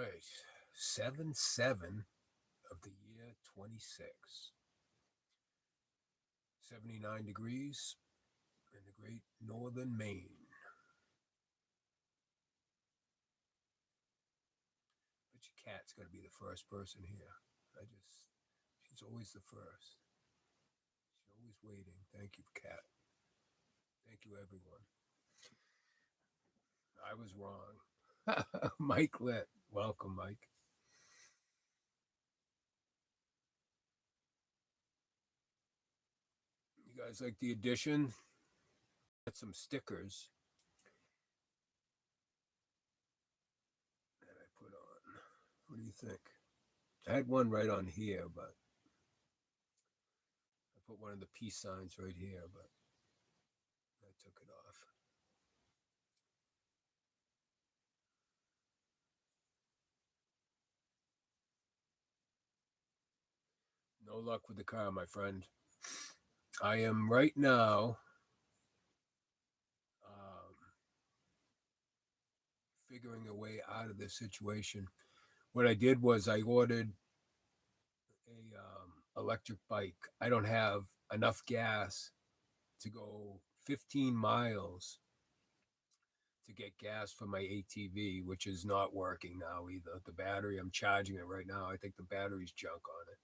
right. 7/7 of the year 26. 79 degrees in the great northern Maine. But your cat's going to be the first person here. She's always the first. She's always waiting. Thank you, cat. Thank you, everyone. I was wrong. Mike Litt. Welcome, Mike. You guys like the addition? Got some stickers that I put on. What do you think? I had one right on here, but I put one of the peace signs right here, but I took it off. No luck with the car, my friend. I am right now figuring a way out of this situation. What I did was I ordered a electric bike. I don't have enough gas to go 15 miles to get gas for my ATV, which is not working now either. The battery, I'm charging it right now. I think the battery's junk on it.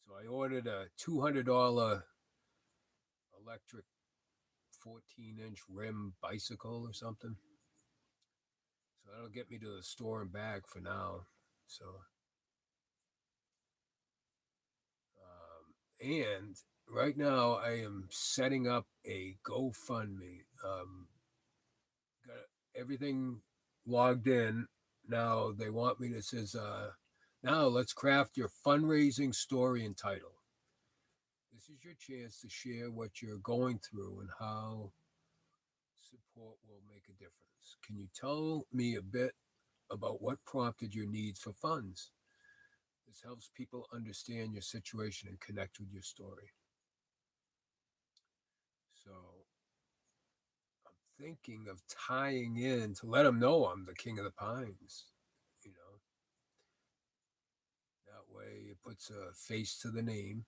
So I ordered a $200 electric 14-inch rim bicycle or something. So that'll get me to the store and back for now. So, and right now I am setting up a GoFundMe. Got everything logged in. Now they want me to says, now let's craft your fundraising story and title. This is your chance to share what you're going through and how support will make a difference. Can you tell me a bit about what prompted your needs for funds? This helps people understand your situation and connect with your story. So I'm thinking of tying in to let them know I'm the king of the pines. You know, that way it puts a face to the name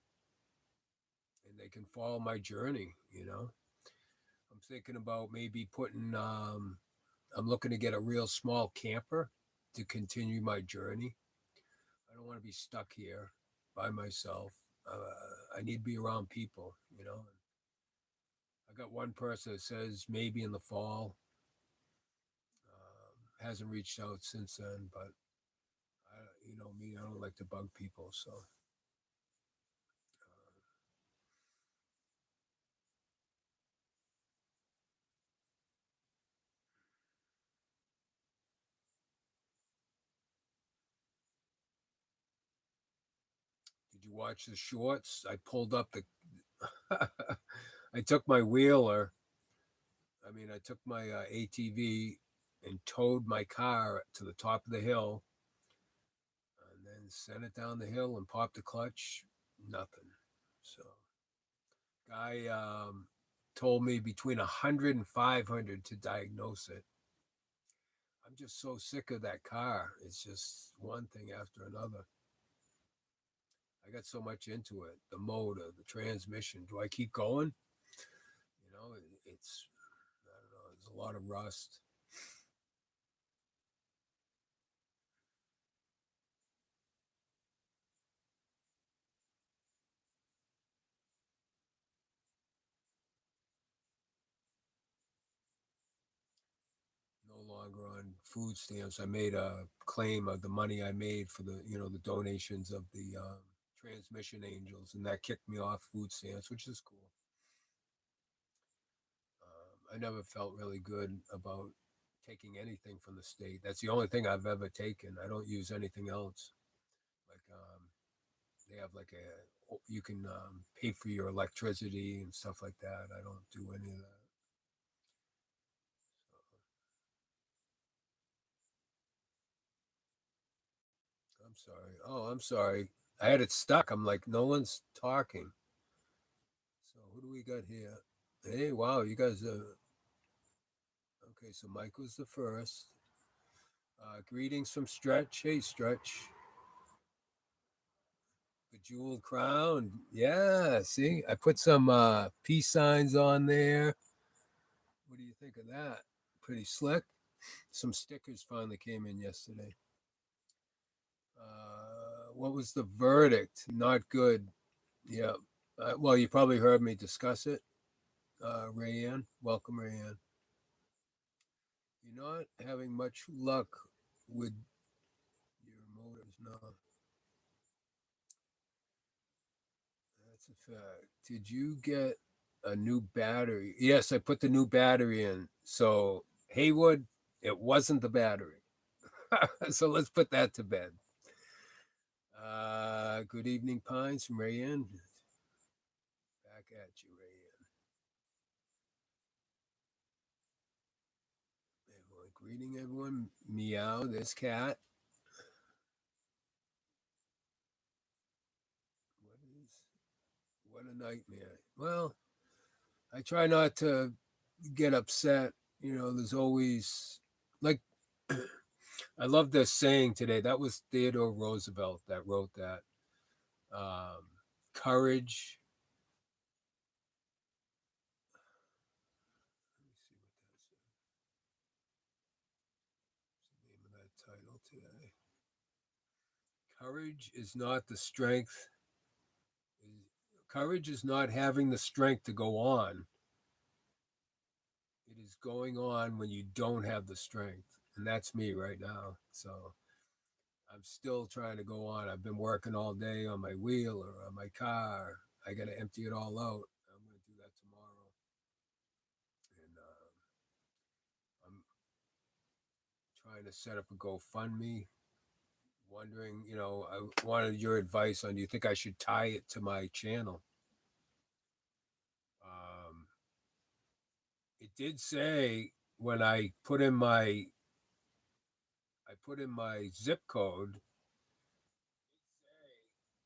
and they can follow my journey. I'm thinking about maybe putting, I'm looking to get a real small camper to continue my journey. I don't want to be stuck here by myself. I need to be around people. I got one person that says maybe in the fall. Hasn't reached out since then, but you know me, I don't like to bug people. So, did you watch the shorts? I pulled up the. I took my wheeler. I took my ATV and towed my car to the top of the hill, and then sent it down the hill and popped the clutch. Nothing. So, guy told me between 100 and 500 to diagnose it. I'm just so sick of that car. It's just one thing after another. I got so much into it, the motor, the transmission. Do I keep going? It's, I don't know, there's a lot of rust. No longer on food stamps. I made a claim of the money I made for the donations of the transmission angels, and that kicked me off food stamps, which is cool. I never felt really good about taking anything from the state. That's the only thing I've ever taken. I don't use anything else. Like they have like a you can pay for your electricity and stuff like that. I don't do any of that. I'm sorry. Oh, I'm sorry. I had it stuck. I'm like, no one's talking. So who do we got here? Hey, wow, you guys are okay. So Mike was the first. Greetings from Stretch. Hey, Stretch. Bejeweled crown. Yeah, see, I put some peace signs on there. What do you think of that? Pretty slick. Some stickers finally came in yesterday. What was the verdict? Not good. Yeah. Well, you probably heard me discuss it. Rayanne, welcome, Rayanne. You're not having much luck with your motors. No, that's a fact. Did you get a new battery? Yes, I put the new battery in. So, Haywood, it wasn't the battery. So let's put that to bed. Good evening, Pines from Rayanne. Back at you, Rayanne. Everyone, greeting everyone. Meow, this cat. What is what a nightmare. Well, I try not to get upset. There's always like I love this saying today. That was Theodore Roosevelt that wrote that. Um, Courage. Let me see what that's the name of that title today. Courage is not the strength. Courage is not having the strength to go on. It is going on when you don't have the strength, and that's me right now. So I'm still trying to go on. I've been working all day on my wheel or on my car. I got to empty it all out. I'm going to do that tomorrow. And I'm trying to set up a GoFundMe. Wondering, I wanted your advice on do you think I should tie it to my channel? Um, it did say when I put in my zip code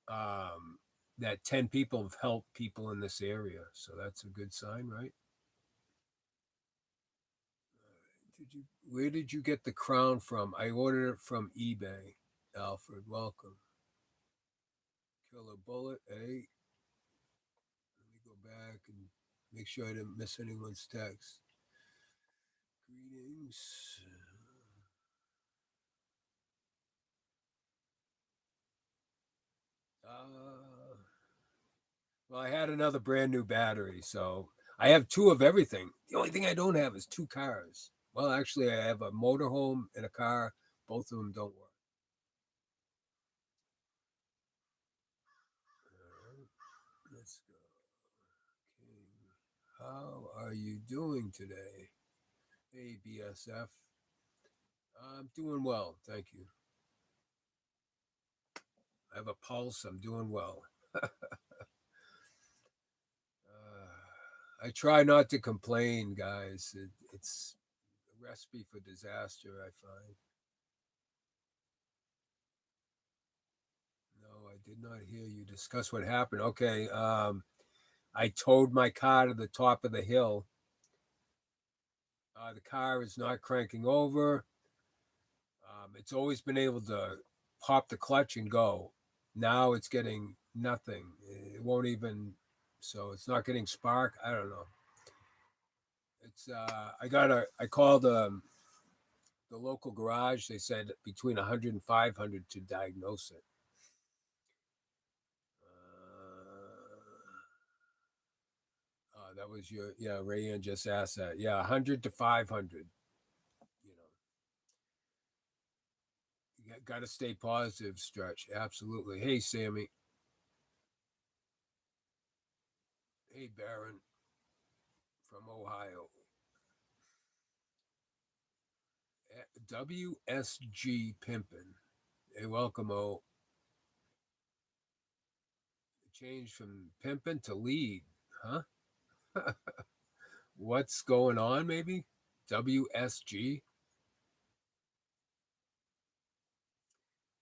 um, that 10 people have helped people in this area. So that's a good sign, right? Where did you get the crown from? I ordered it from eBay. Alfred, welcome. Killer bullet. Hey, let me go back and make sure I didn't miss anyone's text. Greetings. Well, I had another brand new battery, so I have two of everything. The only thing I don't have is two cars. Well, actually, I have a motorhome and a car. Both of them don't work. All right, let's go. King, how are you doing today? Hey, BSF. I'm doing well, thank you. I have a pulse. I'm doing well. I try not to complain, guys. It's a recipe for disaster, I find. No, I did not hear you discuss what happened. Okay, I towed my car to the top of the hill. The car is not cranking over. It's always been able to pop the clutch and go. Now it's getting nothing. It won't even. So it's not getting spark. I don't know. It's I called the local garage. They said between 100 and 500 to diagnose it. That was Rayanne just asked that. Yeah, 100 to 500. You know, you got to stay positive, Stretch. Absolutely. Hey, Sammy. Hey, Baron from Ohio. WSG Pimpin. Hey, welcome, O. Change from pimpin to lead, huh? What's going on, maybe? WSG.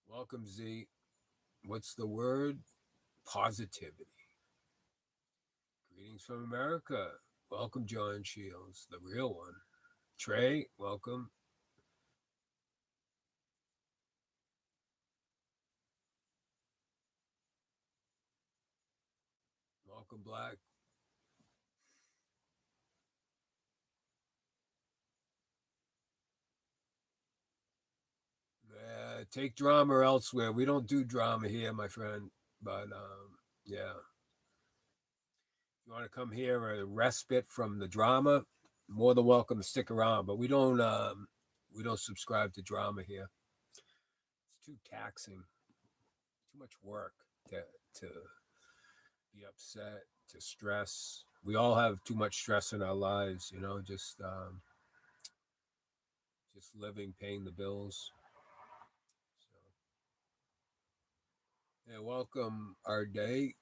Welcome, Z. What's the word? Positivity. Greetings from America. Welcome, John Shields, the real one. Trey, welcome. Welcome, Black. Take drama elsewhere. We don't do drama here, my friend. But yeah, you want to come here a respite from the drama, more than welcome to stick around. But we don't subscribe to drama here. It's too taxing, too much work to be upset, to stress. We all have too much stress in our lives, just living, paying the bills. So, yeah, welcome our day.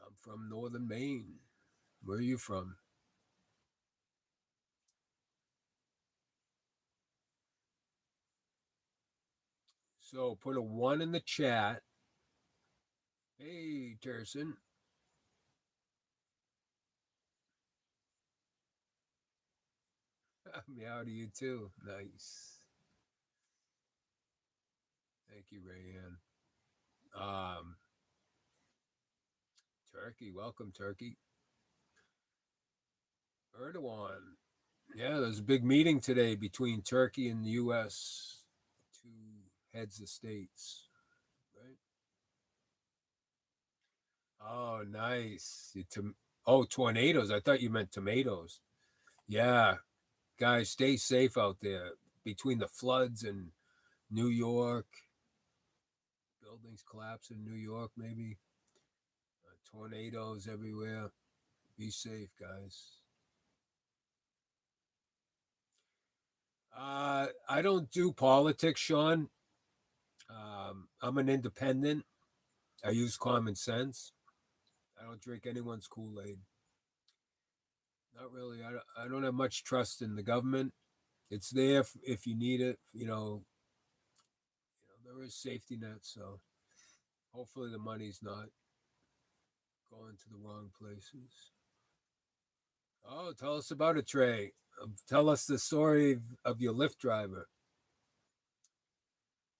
I'm from northern Maine. Where are you from? So put a one in the chat. Hey, Terson. Meow to you too. Nice. Thank you, Rayanne. Um, Turkey, welcome, Turkey. Erdogan. Yeah, there's a big meeting today between Turkey and the U.S. Two heads of states, right? Oh, nice. Oh, tornadoes. I thought you meant tomatoes. Yeah, guys, stay safe out there between the floods in New York, buildings collapse in New York, maybe tornadoes everywhere. Be safe, guys. I don't do politics, Sean. I'm an independent. I use common sense. I don't drink anyone's Kool Aid. Not really. I don't have much trust in the government. It's there if you need it. There is safety nets, so hopefully the money's not going to the wrong places. Oh, tell us about it, Trey. Tell us the story of your Lyft driver.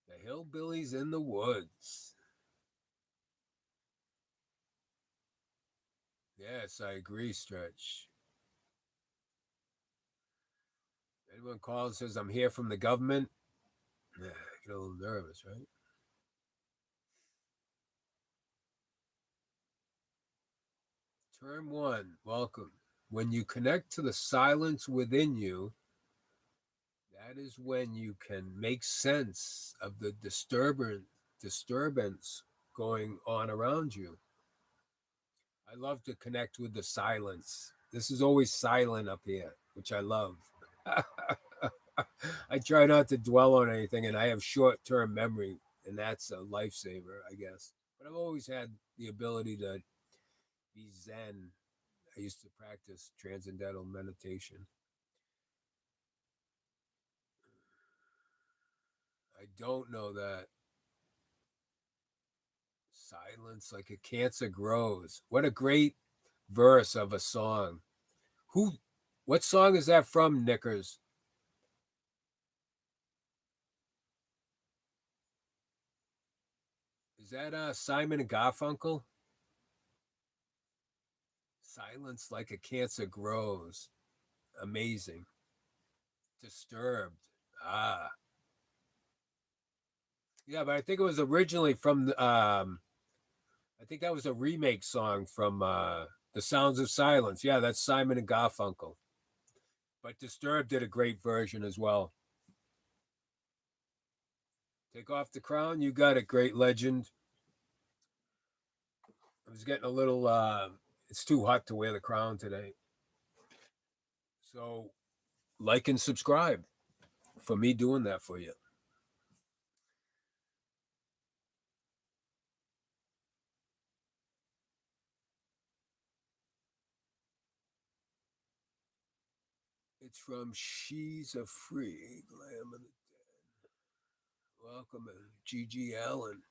The hillbillies in the woods. Yes, I agree, Stretch. Anyone calls and says I'm here from the government, yeah, I get a little nervous, right? Term one, welcome. When you connect to the silence within you, that is when you can make sense of the disturbance going on around you. I love to connect with the silence. This is always silent up here, which I love. I try not to dwell on anything, and I have short term memory, and that's a lifesaver, I guess. But I've always had the ability to be zen. I used to practice transcendental meditation. I don't know that. Silence like a cancer grows. What a great verse of a song. Who, what song is that from, Knickers? Is that Simon and Garfunkel? Silence like a cancer grows. Amazing. Disturbed. Ah, yeah, but I think it was originally from I think that was a remake song from The Sounds of Silence. Yeah, that's Simon and Garfunkel. But Disturbed did a great version as well. Take off the crown. You got it, great legend. I was getting a little. It's too hot to wear the crown today. So like and subscribe for me doing that for you. It's from She's a Freak, Lamb of the Welcome, Gigi Allen.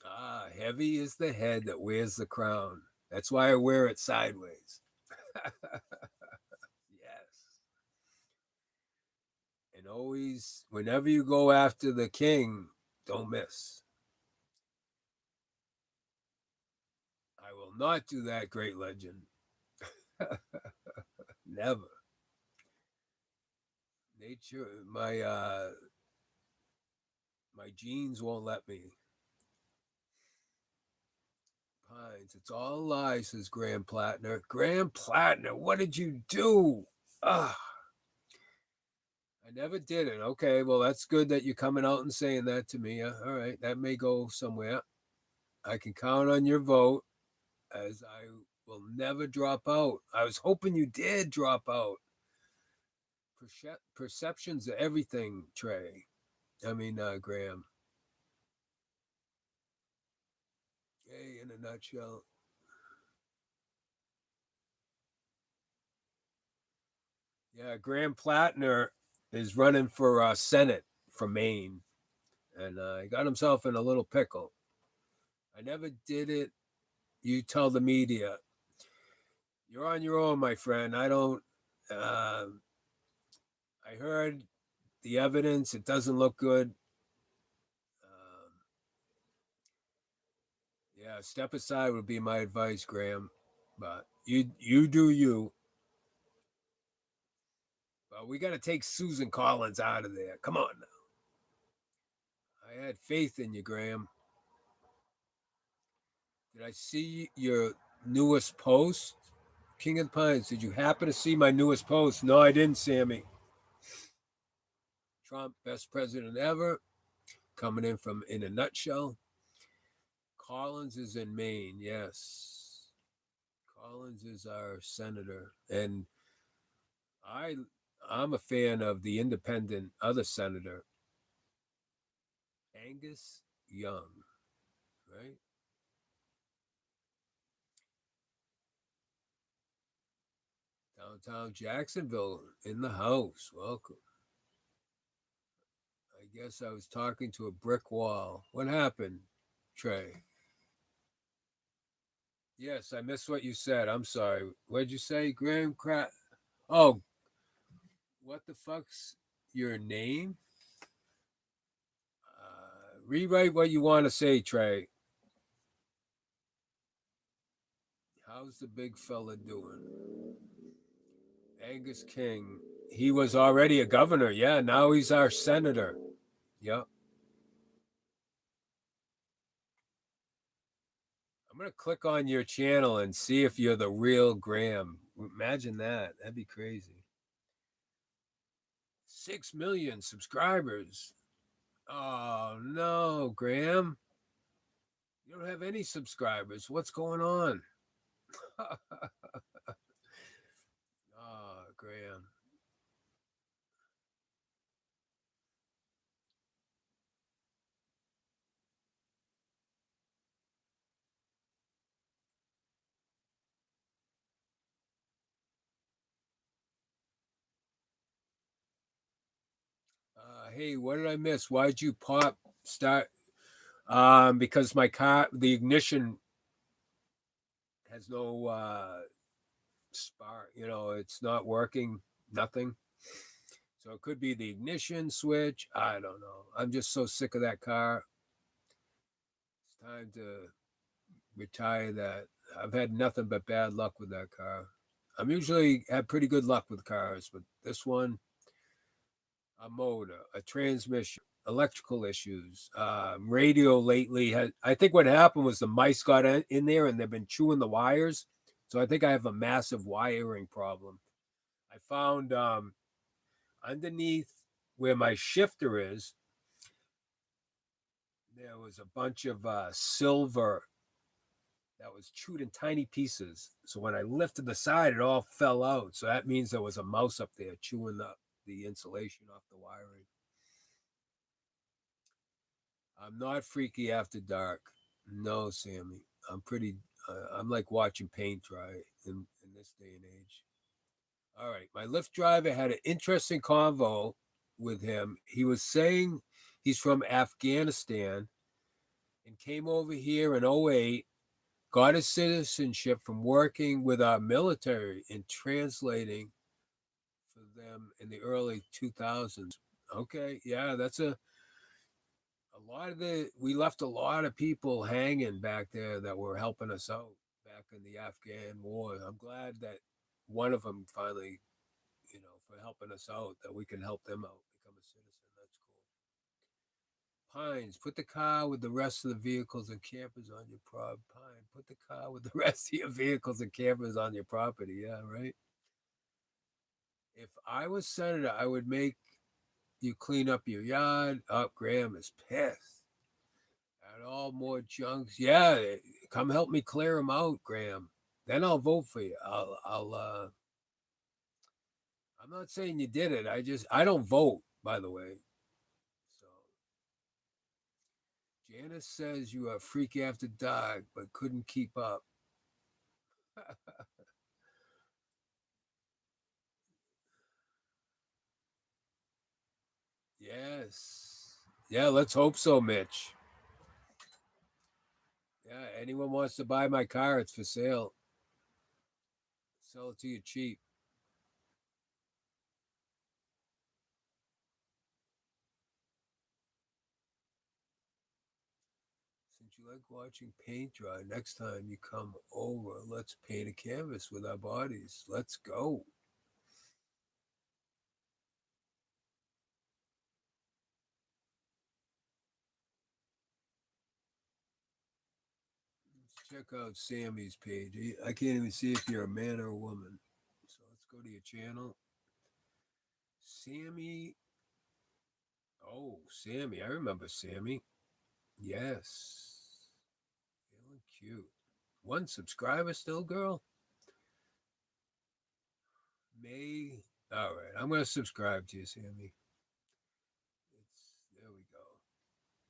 Ah, heavy is the head that wears the crown. That's why I wear it sideways. Yes. And And always, whenever you go after the king, don't miss. I will not do that, great legend. Never. Nature, my genes won't let me. Pines, it's all lies, says Graham Plattner. Graham Plattner, what did you do? Ah, I never did it. Okay, well, that's good that you're coming out and saying that to me. All right, that may go somewhere. I can count on your vote, as I will never drop out. I was hoping you did drop out. Perception's everything, Trey. Graham. Hey, in a nutshell. Yeah, Graham Plattner is running for Senate from Maine, and he got himself in a little pickle. I never did it. You tell the media. You're on your own, my friend. I don't. I heard the evidence. It doesn't look good. Yeah, step aside would be my advice, Graham. But you do you. But we got to take Susan Collins out of there. Come on now. I had faith in you, Graham. Did I see your newest post, King of the Pines? Did you happen to see my newest post? No, I didn't, Sammy. Trump, best president ever, coming in from In a Nutshell. Collins is in Maine, yes. Collins is our senator, and I I'm a fan of the independent other senator, Angus Young, right? Downtown Jacksonville in the house. Welcome. I guess I was talking to a brick wall. What happened, Trey? Yes, I missed what you said. I'm sorry. What'd you say, Graham? Oh, what the fuck's your name? Rewrite what you want to say, Trey. How's the big fella doing? Angus King. He was already a governor. Yeah, now he's our senator. Yep. I'm going to click on your channel and see if you're the real Graham. Imagine that. That'd be crazy. 6 million subscribers. Oh, no, Graham. You don't have any subscribers. What's going on? Oh, Graham. Hey, what did I miss? Why'd you pop start? Because my car, the ignition has no spark. It's not working. Nothing. So it could be the ignition switch. I don't know. I'm just so sick of that car. It's time to retire that. I've had nothing but bad luck with that car. I'm usually have pretty good luck with cars, but this one, a motor, a transmission, electrical issues, radio lately. I think what happened was the mice got in there and they've been chewing the wires. So I think I have a massive wiring problem. I found underneath where my shifter is, there was a bunch of silver that was chewed in tiny pieces. So when I lifted the side, it all fell out. So that means there was a mouse up there chewing the insulation off the wiring. I'm not freaky after dark. No, Sammy. I'm pretty. I'm like watching paint dry in this day and age. All right, my Lyft driver had an interesting convo with him. He was saying he's from Afghanistan and came over here in '08, got his citizenship from working with our military and translating for them in the early 2000s. Okay, yeah, that's a lot of the we left a lot of people hanging back there that were helping us out back in the Afghan war. I'm glad that one of them finally, for helping us out, that we can help them out become a citizen. That's cool. Pines, put the car with the rest of the vehicles and campers on your Pine, put the car with the rest of your vehicles and campers on your property. Yeah, right. If I was senator, I would make you clean up your yard. Oh, Graham is pissed. Got all more junks. Yeah, come help me clear them out, Graham. Then I'll vote for you. I'm not saying you did it. I don't vote, by the way. So Janice says you are freaky after dark, but couldn't keep up. Yes. Yeah, let's hope so, Mitch. Yeah, anyone wants to buy my car, it's for sale. Sell it to you cheap. Since you like watching paint dry, next time you come over, let's paint a canvas with our bodies. Let's go. Let's check out Sammy's page. I can't even see if you're a man or a woman. So let's go to your channel. Sammy. Oh, Sammy. I remember Sammy. Yes. Feeling cute. One subscriber still, girl? May. All right. I'm going to subscribe to you, Sammy. There we go.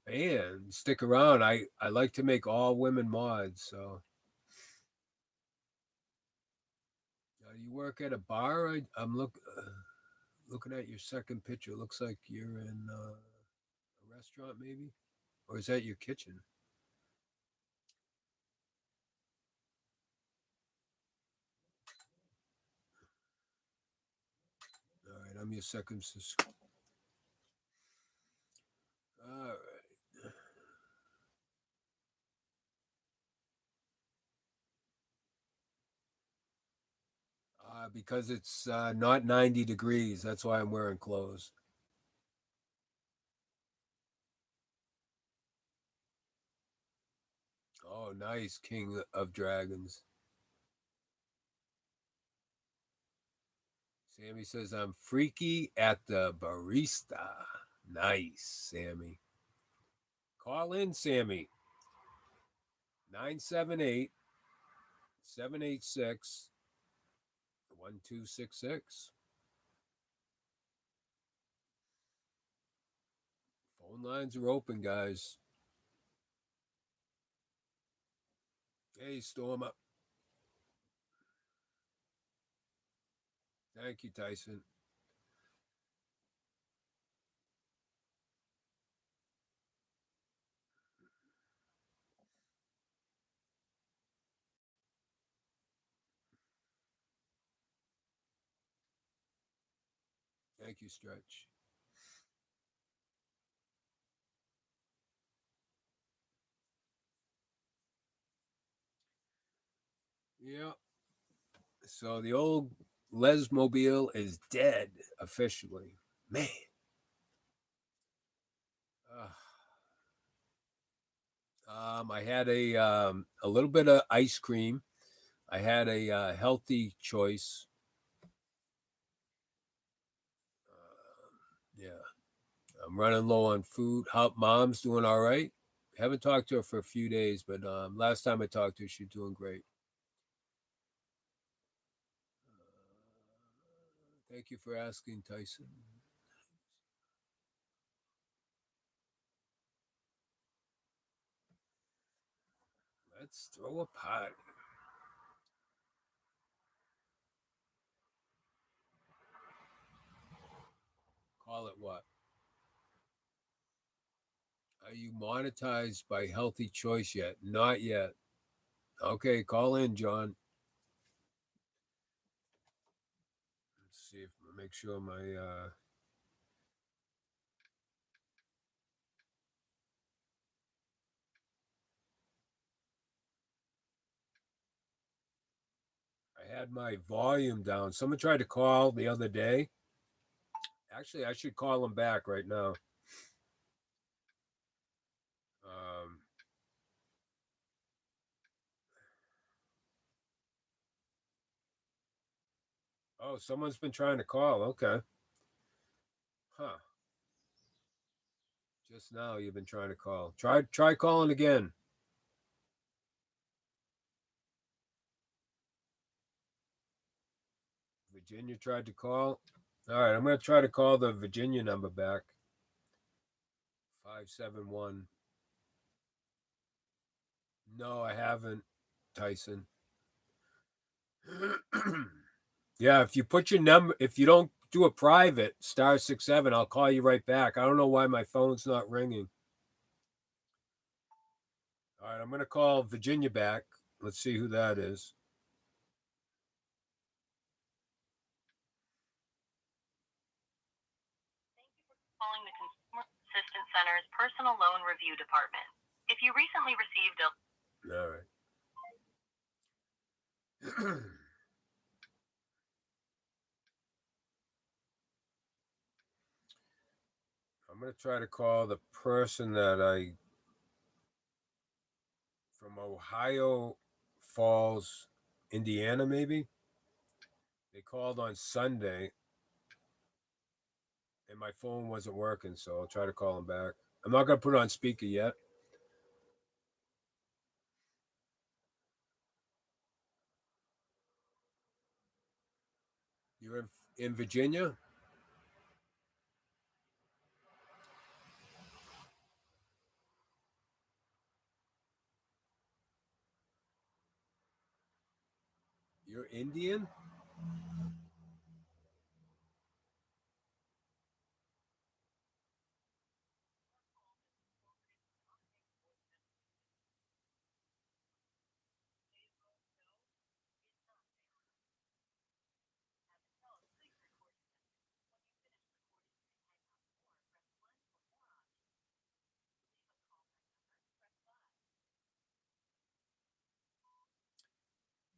And stick around. I like to make all women mods. So you work at a bar? I'm looking at your second picture. Looks like you're in a restaurant, maybe? Or is that your kitchen? All right. I'm your second subscriber. All right. Because it's not 90 degrees. That's why I'm wearing clothes. Oh, nice. King of Dragons. Sammy says, I'm freaky at the barista. Nice, Sammy. Call in, Sammy. 978 786 1266. Phone lines are open, guys. Hey, Storm. Thank you, Tyson. Thank you, Stretch. Yeah. So the old Lesmobile is dead officially. Man. Uh, I had a little bit of ice cream. I had a healthy choice. Yeah, I'm running low on food. How mom's doing all right? Haven't talked to her for a few days, but last time I talked to her, she's doing great. Thank you for asking, Tyson. Let's throw a party. Call it what? Are you monetized by Healthy Choice yet? Not yet. Okay, call in, John. Let's see if make sure my had my volume down. Someone tried to call the other day. Actually, I should call them back right now. Um, oh, someone's been trying to call. Okay. Huh. Just now you've been trying to call. Try calling again. Virginia tried to call. All right, I'm going to try to call the Virginia number back. 571. No, I haven't, Tyson. Yeah, if you put your number, if you don't do a private *67, I'll call you right back. I don't know why my phone's not ringing. All right, I'm going to call Virginia back. Let's see who that is. Calling the Consumer Assistance Center's Personal Loan Review Department. If you recently received a... All right. I'm going to try to call the person that from Ohio Falls, Indiana, maybe. They called on Sunday and my phone wasn't working, so I'll try to call them back. I'm not going to put it on speaker yet. You're in Virginia? You're Indian?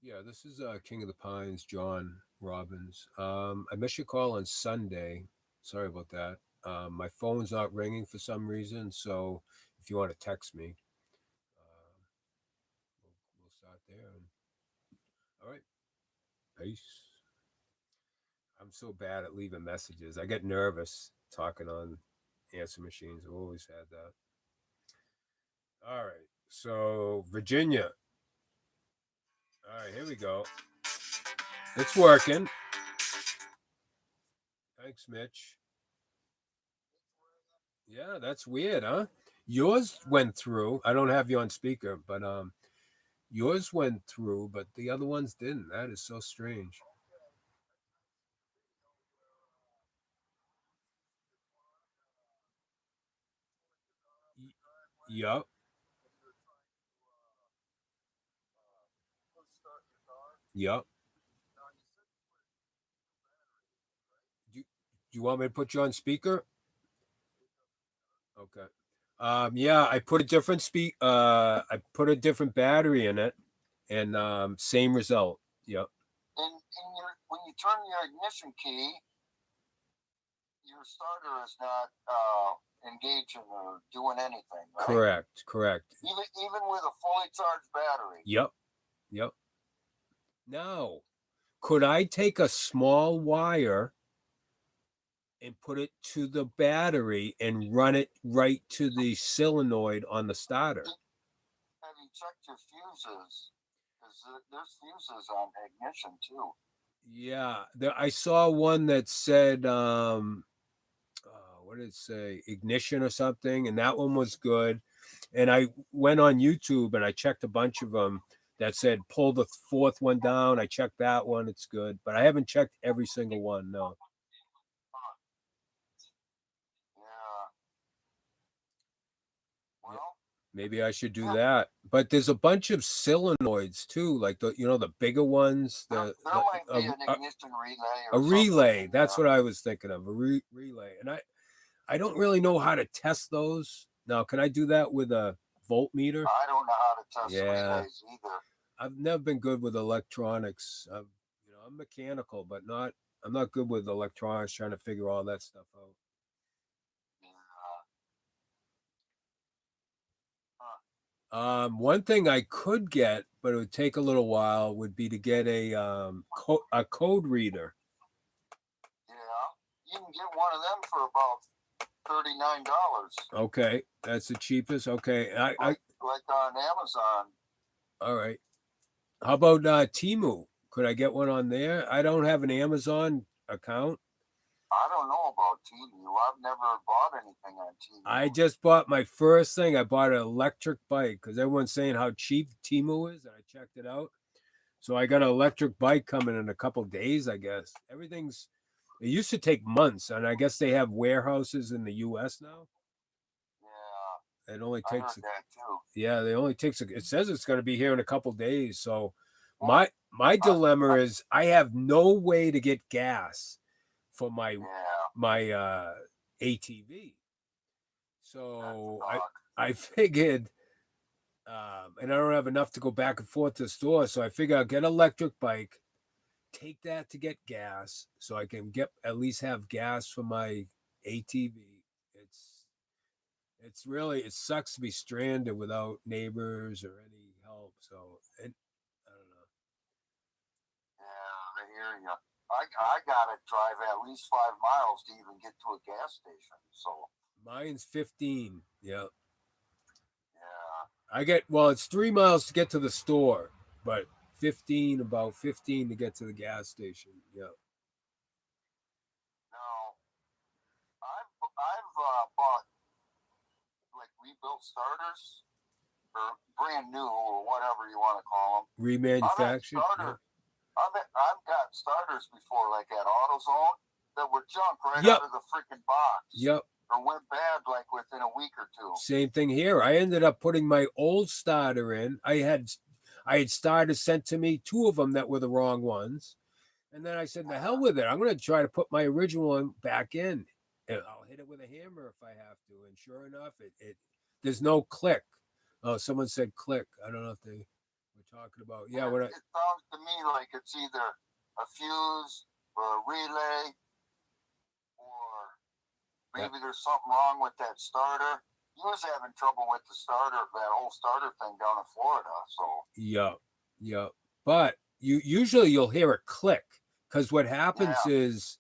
Yeah, this is King of the Pines, John Robbins. I missed your call on Sunday. Sorry about that. My phone's not ringing for some reason, so if you want to text me, we'll start there. All right, peace. I'm so bad at leaving messages. I get nervous talking on answer machines. I've always had that. All right, so Virginia. All right, here we go. It's working. Thanks, Mitch. Yeah, that's weird, huh? Yours went through. I don't have you on speaker, but yours went through, but the other ones didn't. That is so strange. Yup, yup. Do you want me to put you on speaker? Okay. Yeah, I put a different I put a different battery in it, and same result. Yep. when you turn your ignition key, your starter is not engaging or doing anything, right? Correct. Correct. Even with a fully charged battery. Yep. Yep. Now, could I take a small wire and put it to the battery and run it right to the solenoid on the starter? Have you checked your fuses? Because there's fuses on ignition too. Yeah, I saw one that said, what did it say? Ignition or something, and that one was good. And I went on YouTube and I checked a bunch of them that said pull the fourth one down. I checked that one; it's good, but I haven't checked every single one. No. Yeah. Well, Maybe I should do that. But there's a bunch of solenoids too, like the bigger ones. There might be an ignition relay. A relay. That's what I was thinking of. A relay, and I don't really know how to test those. Now, can I do that with a voltmeter? I don't know how to test relays either. I've never been good with electronics. I'm mechanical, but not. I'm not good with electronics. Trying to figure all that stuff out. Yeah. Huh. One thing I could get, but it would take a little while, would be to get a code reader. Yeah. You can get one of them for about $39. Okay, that's the cheapest. Okay, Like on Amazon. all right. How about Timu? Could I get one on there? I don't have an Amazon account. I don't know about TVU. I've never bought anything on TVU. I just bought my first thing. I bought an electric bike because everyone's saying how cheap Timu is, and I checked it out. So I got an electric bike coming in a couple days, I guess. Everything's. It used to take months, and I guess they have warehouses in the U.S. now. Yeah. It only I heard takes. that too. Yeah, they only takes. It says it's going to be here in a couple days. So Well, my dilemma is I have no way to get gas for my yeah. ATV. So That's I figured, and I don't have enough to go back and forth to the store. So I figure I'll get an electric bike, take that to get gas, so I can get at least have gas for my ATV. It's really it sucks to be stranded without neighbors or any help. So and I don't know. Yeah, I hear you. I gotta drive at least 5 miles to even get to a gas station. So Mine's 15. Yeah. yeah. I get well, it's 3 miles to get to the store, but 15 about 15 to get to the gas station. Yeah. Now I've bought like rebuilt starters or brand new or whatever you want to call them. I've had Remanufactured. starter. I've got starters before, like at AutoZone, that were junk right Yep. out of the freaking box. Yep. Or went bad like within a week or two. Same thing here. I ended up putting my old starter in. I had starters sent to me, two of them that were the wrong ones. And then I said, the hell with it. I'm going to try to put my original one back in. And I'll hit it with a hammer if I have to. And sure enough, it there's no click. Oh, someone said click. I don't know if they were talking about. Yeah, when It sounds to me like it's either a fuse or a relay, or maybe there's something wrong with that starter. You was having trouble with the starter, that whole starter thing down in Florida. So yeah. But you'll hear a click because what happens is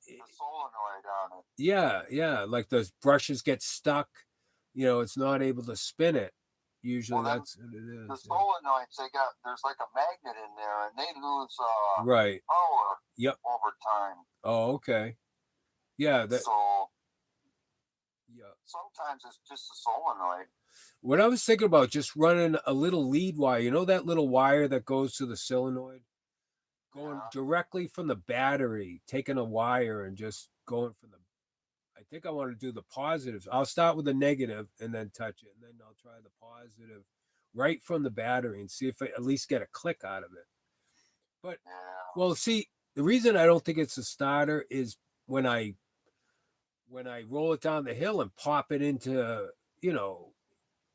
the solenoid on it. Yeah, like those brushes get stuck. It's not able to spin it. Usually that's what it is. The solenoids, there's like a magnet in there, and they lose right power. Yep. Over time. Oh, okay. Yeah. So yeah. Sometimes it's just a solenoid. What I was thinking about just running a little lead wire. You know that little wire that goes to the solenoid, going directly from the battery, taking a wire and just going from the. I think I want to do the positives. I'll start with the negative and then touch it, and then I'll try the positive right from the battery and see if I at least get a click out of it. But well, see, the reason I don't think it's a starter is when I roll it down the hill and pop it into,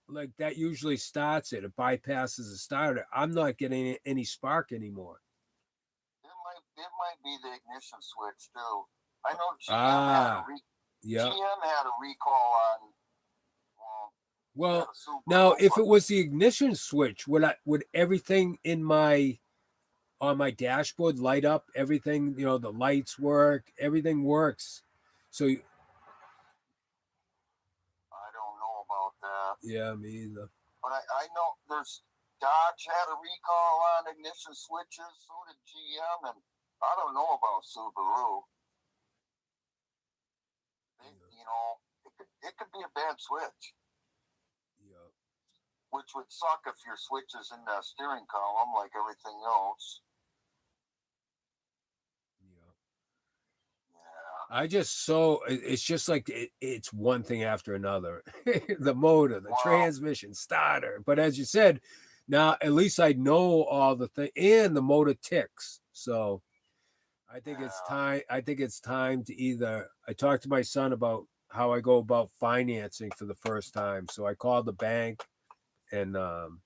like that usually starts it. It bypasses the starter. I'm not getting any spark anymore. It might be the ignition switch too. I know GM had a recall on. Well, now if it was the ignition switch, would everything on my dashboard light up? Everything, the lights work. Everything works. So. I don't know about that. Yeah, me either. But I know Dodge had a recall on ignition switches. So did GM, and I don't know about Subaru. It could be a bad switch. Yeah. Which would suck if your switch is in the steering column like everything else. Yeah. It's just like it's one thing after another. The motor, the transmission, starter. But as you said, now at least I know all the things, and the motor ticks. So I think it's time. I think it's time to either. I talked to my son about how I go about financing for the first time. So I called the bank, and I'm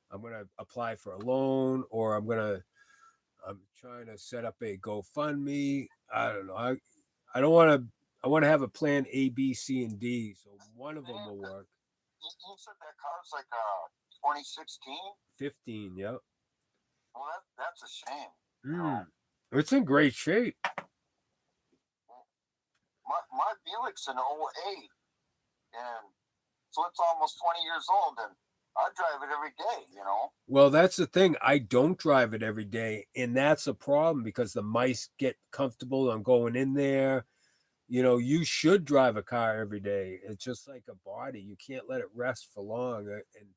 going to apply for a loan, or I'm going to I'm trying to set up a GoFundMe. I don't know. I don't want to. I want to have a plan A, B, C, and D. So one of them will work. You said that car's like a 2016. 15. Yep. Well, that's a shame. It's in great shape. My Buick's an '08, and so it's almost 20 years old, and I drive it every day. Well, that's the thing. I don't drive it every day, and that's a problem because the mice get comfortable on going in there. You should drive a car every day. It's just like a body. You can't let it rest for long, and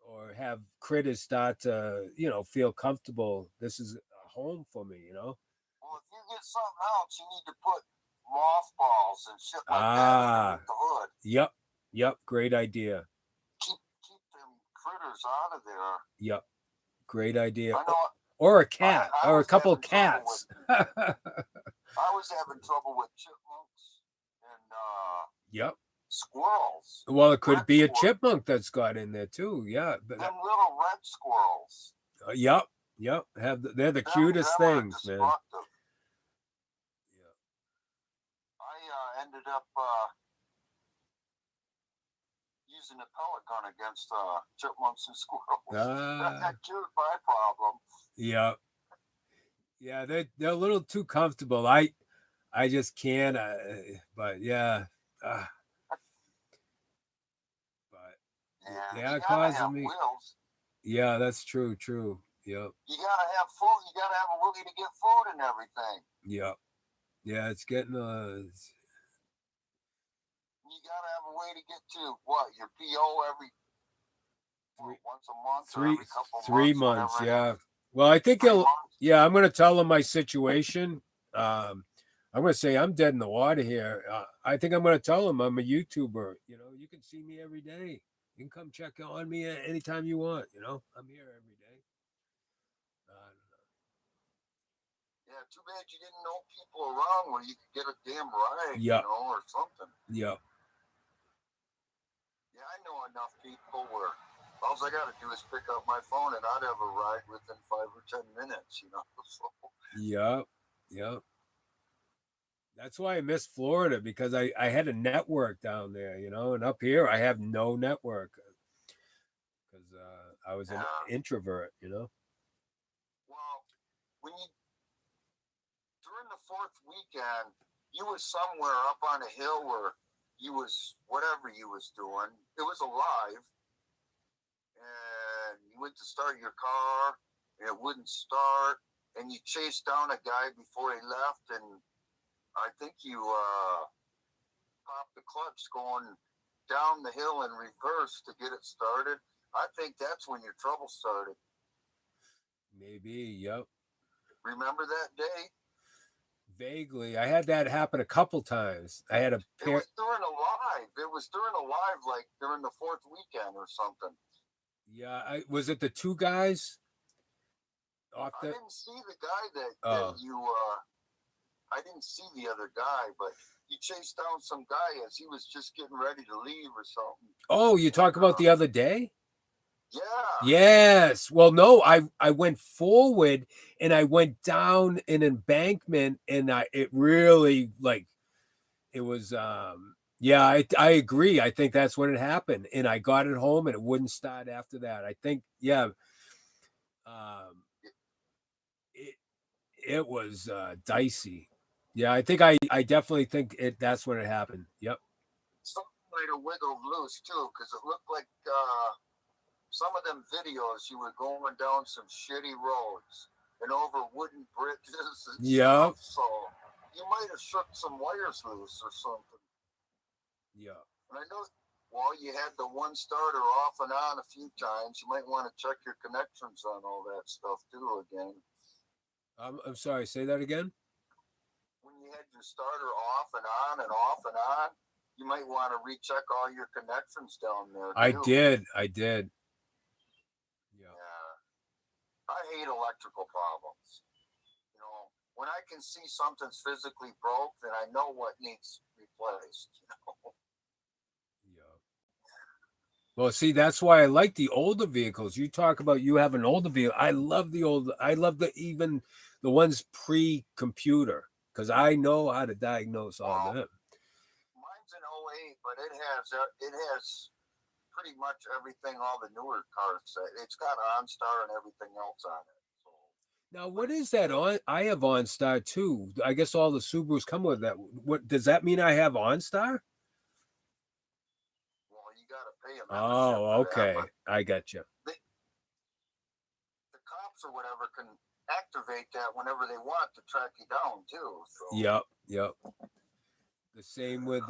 or have critters start to, feel comfortable. This is a home for me. Well, if you get something else, you need to put mothballs and shit like that Ah, underneath the hood. yep. Great idea. Keep them critters out of there. Yep, great idea. I know. Or a cat, I or a was couple of having trouble cats. I was having trouble with chipmunks and Yep. squirrels. Well, it could Red be a squirrels. chipmunk that's got in there too. Yeah. But Them little red squirrels. Yep. They're the cutest Them are things, man. destructive. Yeah. I ended up using a pellet gun against chipmunks and squirrels. That cured my problem. Yeah. Yeah, they're a little too comfortable. I just can't. But yeah. But Yeah, it causes me. wheels. Yeah, that's true. True. Yep. You gotta have food. You gotta have a wheelie to get food and everything. Yep. Yeah, it's getting You gotta have a way to get to what your PO every once a month or every couple 3 months. Yeah. Well, I think I'm going to tell him my situation. I'm going to say I'm dead in the water here. I think I'm going to tell him I'm a YouTuber. You can see me every day. You can come check on me anytime you want. I'm here every day. Yeah, too bad you didn't know people around where you could get a damn ride, or something. Yeah. Yeah, I know enough people where all I got to do is pick up my phone and I'd have a ride within 5 or 10 minutes, So. Yep. That's why I miss Florida, because I had a network down there, and up here I have no network because I was an introvert, Well, during the 4th weekend, you was somewhere up on a hill where you was whatever you was doing. It was alive. And you went to start your car, and it wouldn't start, and you chased down a guy before he left, and I think you popped the clutch going down the hill in reverse to get it started. I think that's when your trouble started. Maybe, yep. Remember that day? Vaguely. I had that happen a couple times. I had It was during a live. It was during a live, like during the 4th weekend or something. Yeah, was it the 2 guys? I didn't see the guy that you. I didn't see the other guy, but you chased down some guy as he was just getting ready to leave or something. Oh, you talk about the other day? Yeah. Yes. Well, no, I went forward and I went down an embankment, and it really, like, it was yeah, I agree. I think that's when it happened, and I got it home and it wouldn't start after that. I think, yeah. It was dicey. Yeah, I think I definitely think that's when it happened. Yep. Something might have wiggled loose too, because it looked like some of them videos you were going down some shitty roads and over wooden bridges and stuff. So you might have shook some wires loose or something. Yeah. And I know, you had the one starter off and on a few times. You might want to check your connections on all that stuff too again. I'm sorry. Say that again. When you had your starter off and on, you might want to recheck all your connections down there too. I did. Yeah. I hate electrical problems. When I can see something's physically broke, then I know what needs replaced. Yeah. Well, see, that's why I like the older vehicles. You talk about you have an older vehicle. I love the old. I love even the ones pre-computer because I know how to diagnose all Well, them. mine's an '08, but it has pretty much everything all the newer cars say. It's got OnStar and everything else on it. So, Now, but what it's is that still, on? I have OnStar too. I guess all the Subarus come with that. What does that mean? I have OnStar? well, you got to pay a membership Oh, for that. okay. But I got you. the cops or whatever can activate that whenever they want to track you down too. So Yep, yep. The same with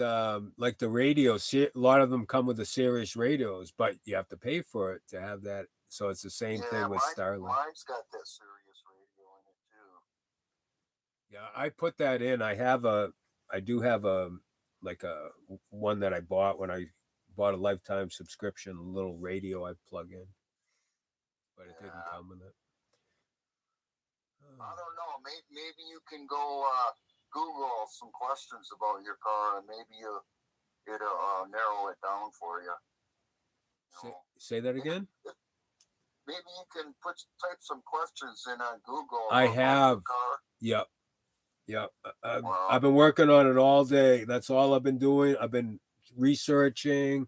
like the radio. A lot of them come with the Sirius radios, but you have to pay for it to have that. So it's the same yeah, thing with Starlink. mine's got that Sirius radio in it too. Yeah, I put that in. I do have a like a one that I bought when I bought a lifetime subscription, a little radio I plug in, but it didn't Yeah, come with it. I don't know. Maybe you can go Google some questions about your car, and maybe it'll narrow it down for you. You know, Say that maybe, again. maybe you can type some questions in on Google I about your have. car. Yep. Yep. I've Well, been working on it all day. That's all I've been doing. I've been researching.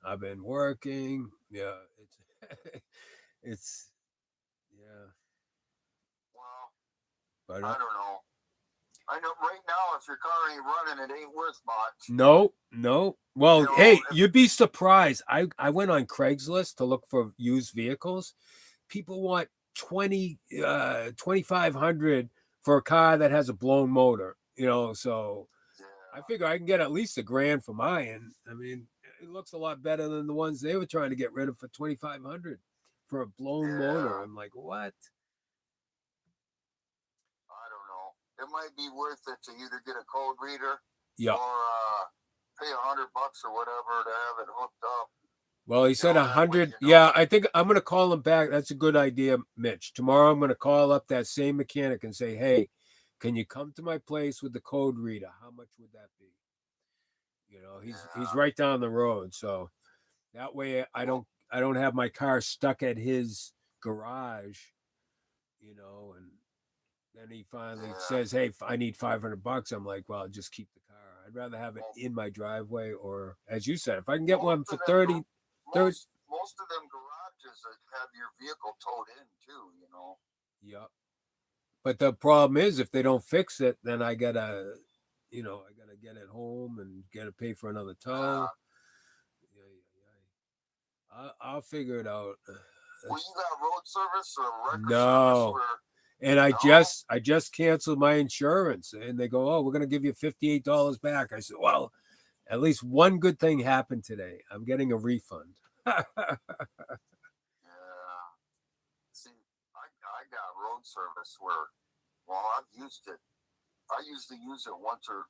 I've been working. Yeah. It's it's yeah. well, But I don't know. I know right now, if your car ain't running, it ain't worth much. no, no. You Well, know, hey, you'd be surprised. I went on Craigslist to look for used vehicles. People want 2500 for a car that has a blown motor, so I yeah, figure I can get at least $1,000 for mine. I mean, it looks a lot better than the ones they were trying to get rid of for 2,500 for a blown motor. yeah. I'm like, what? I don't know. It might be worth it to either get a code reader Yeah. or pay $100 or whatever to have it hooked up. Well, he said That way 100. you Yeah, know. I think I'm gonna call him back. That's a good idea, Mitch. Tomorrow I'm gonna call up that same mechanic and say, hey, can you come to my place with the code reader? How much would that be? He's Yeah. right down the road, so that way Well, I don't have my car stuck at his garage, and then he finally yeah. says, "Hey, I need $500." I'm like, "Well, just keep the car. I'd rather have it Well, in my driveway, or as you said, if I can get most one for of them, 30. most of them garages have your vehicle towed in too. You know. Yep. But the problem is, if they don't fix it, then I gotta get it home and gotta pay for another tow. Yeah. Yeah, yeah, yeah. I'll figure it out. Well, you got road service or wrecker service No, where and I no. just I just canceled my insurance, and they go, "Oh, we're gonna give you $58 back." I said, "Well, at least one good thing happened today. I'm getting a refund." Yeah. See, I got road service where, well, I've used it. I usually use it once or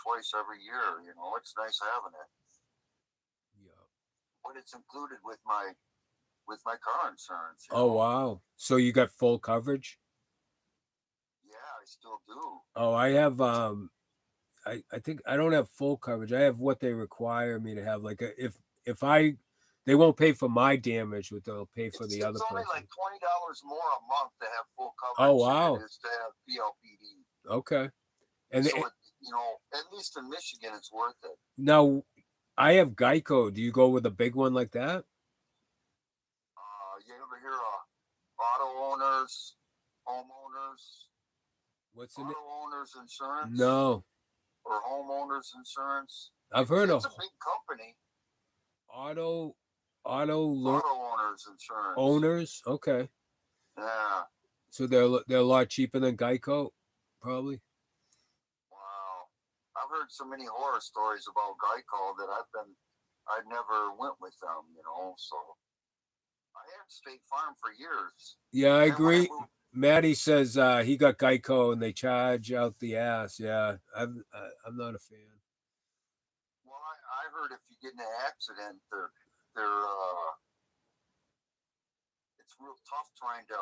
twice every year. You know, it's nice having it, Yeah. but it's included with my car insurance. You Oh know. wow! So you got full coverage? Yeah, I still do. Oh, I have. I think I don't have full coverage. I have what they require me to have. Like if I, they won't pay for my damage, but they'll pay for It's the other it's only person. like $20 more a month to have full Oh coverage than it wow! is to have PLPD. Okay. And So at least in Michigan, it's worth it. now I have Geico. Do you go with a big one like that? You ever hear of auto owners, homeowners, What's in it? auto owners insurance, No, or homeowners insurance? I've heard It's of a big company. auto auto Auto owners insurance. owners. Okay, Yeah. so they're a lot cheaper than Geico, probably. Wow. I've heard so many horror stories about Geico that I never went with them. So I had State Farm for years, Yeah, I and then when I agree. moved, Maddie says he got Geico and they charge out the ass. Yeah, I'm not a fan. well, I heard if you get in an accident, they're it's real tough trying to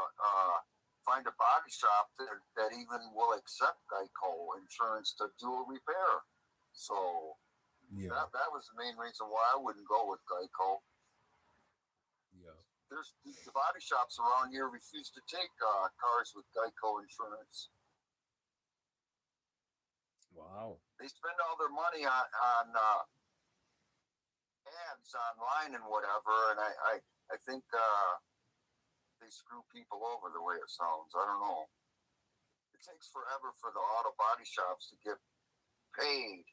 find a body shop that even will accept Geico insurance to do a repair. So Yeah. that was the main reason why I wouldn't go with Geico. there's the body shops around here refuse to take cars with Geico insurance. Wow. They spend all their money on ads online and whatever, and I think they screw people over the way it sounds. I don't know. It takes forever for the auto body shops to get paid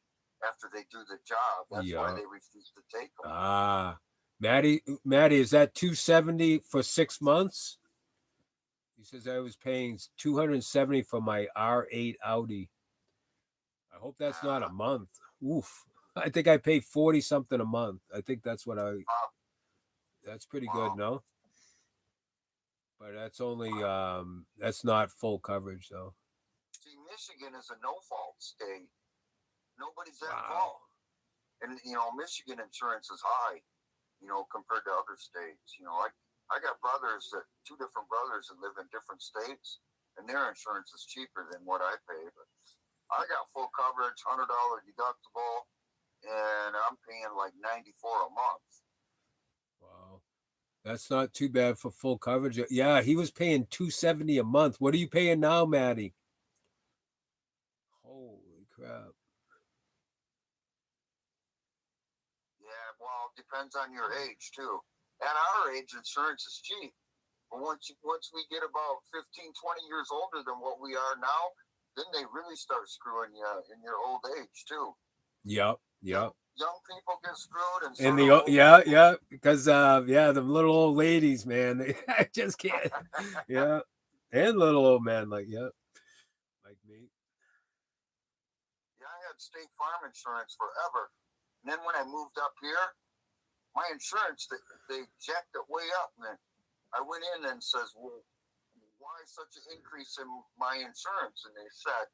after they do the job. That's why they refuse to take them. Maddie, is that $270 for 6 months? He says I was paying $270 for my R8 Audi. I hope that's not a month. Oof. I think I pay 40 something a month. I think that's what that's pretty good, no? But that's only that's not full coverage though. See, Michigan is a no-fault state. Nobody's at fault. And Michigan insurance is high, compared to other states. I got two different brothers that live in different states, and their insurance is cheaper than what I pay. But I got full coverage, $100 deductible, and I'm paying like $94 a month. Wow, that's not too bad for full coverage. Yeah, he was paying $270 a month. What are you paying now, Maddie? Holy crap! Yeah, well, it depends on your age too. At our age, insurance is cheap. But once we get about 15, 20 years older than what we are now, then they really start screwing you in your old age too. Yep. Young people get screwed, and because the little old ladies, man, I just can't. Yeah, and little old men, like me. Yeah, I had State Farm insurance forever, and then when I moved up here, my insurance they jacked it way up, and then I went in and says, "Well, why such an increase in my insurance?" And they said,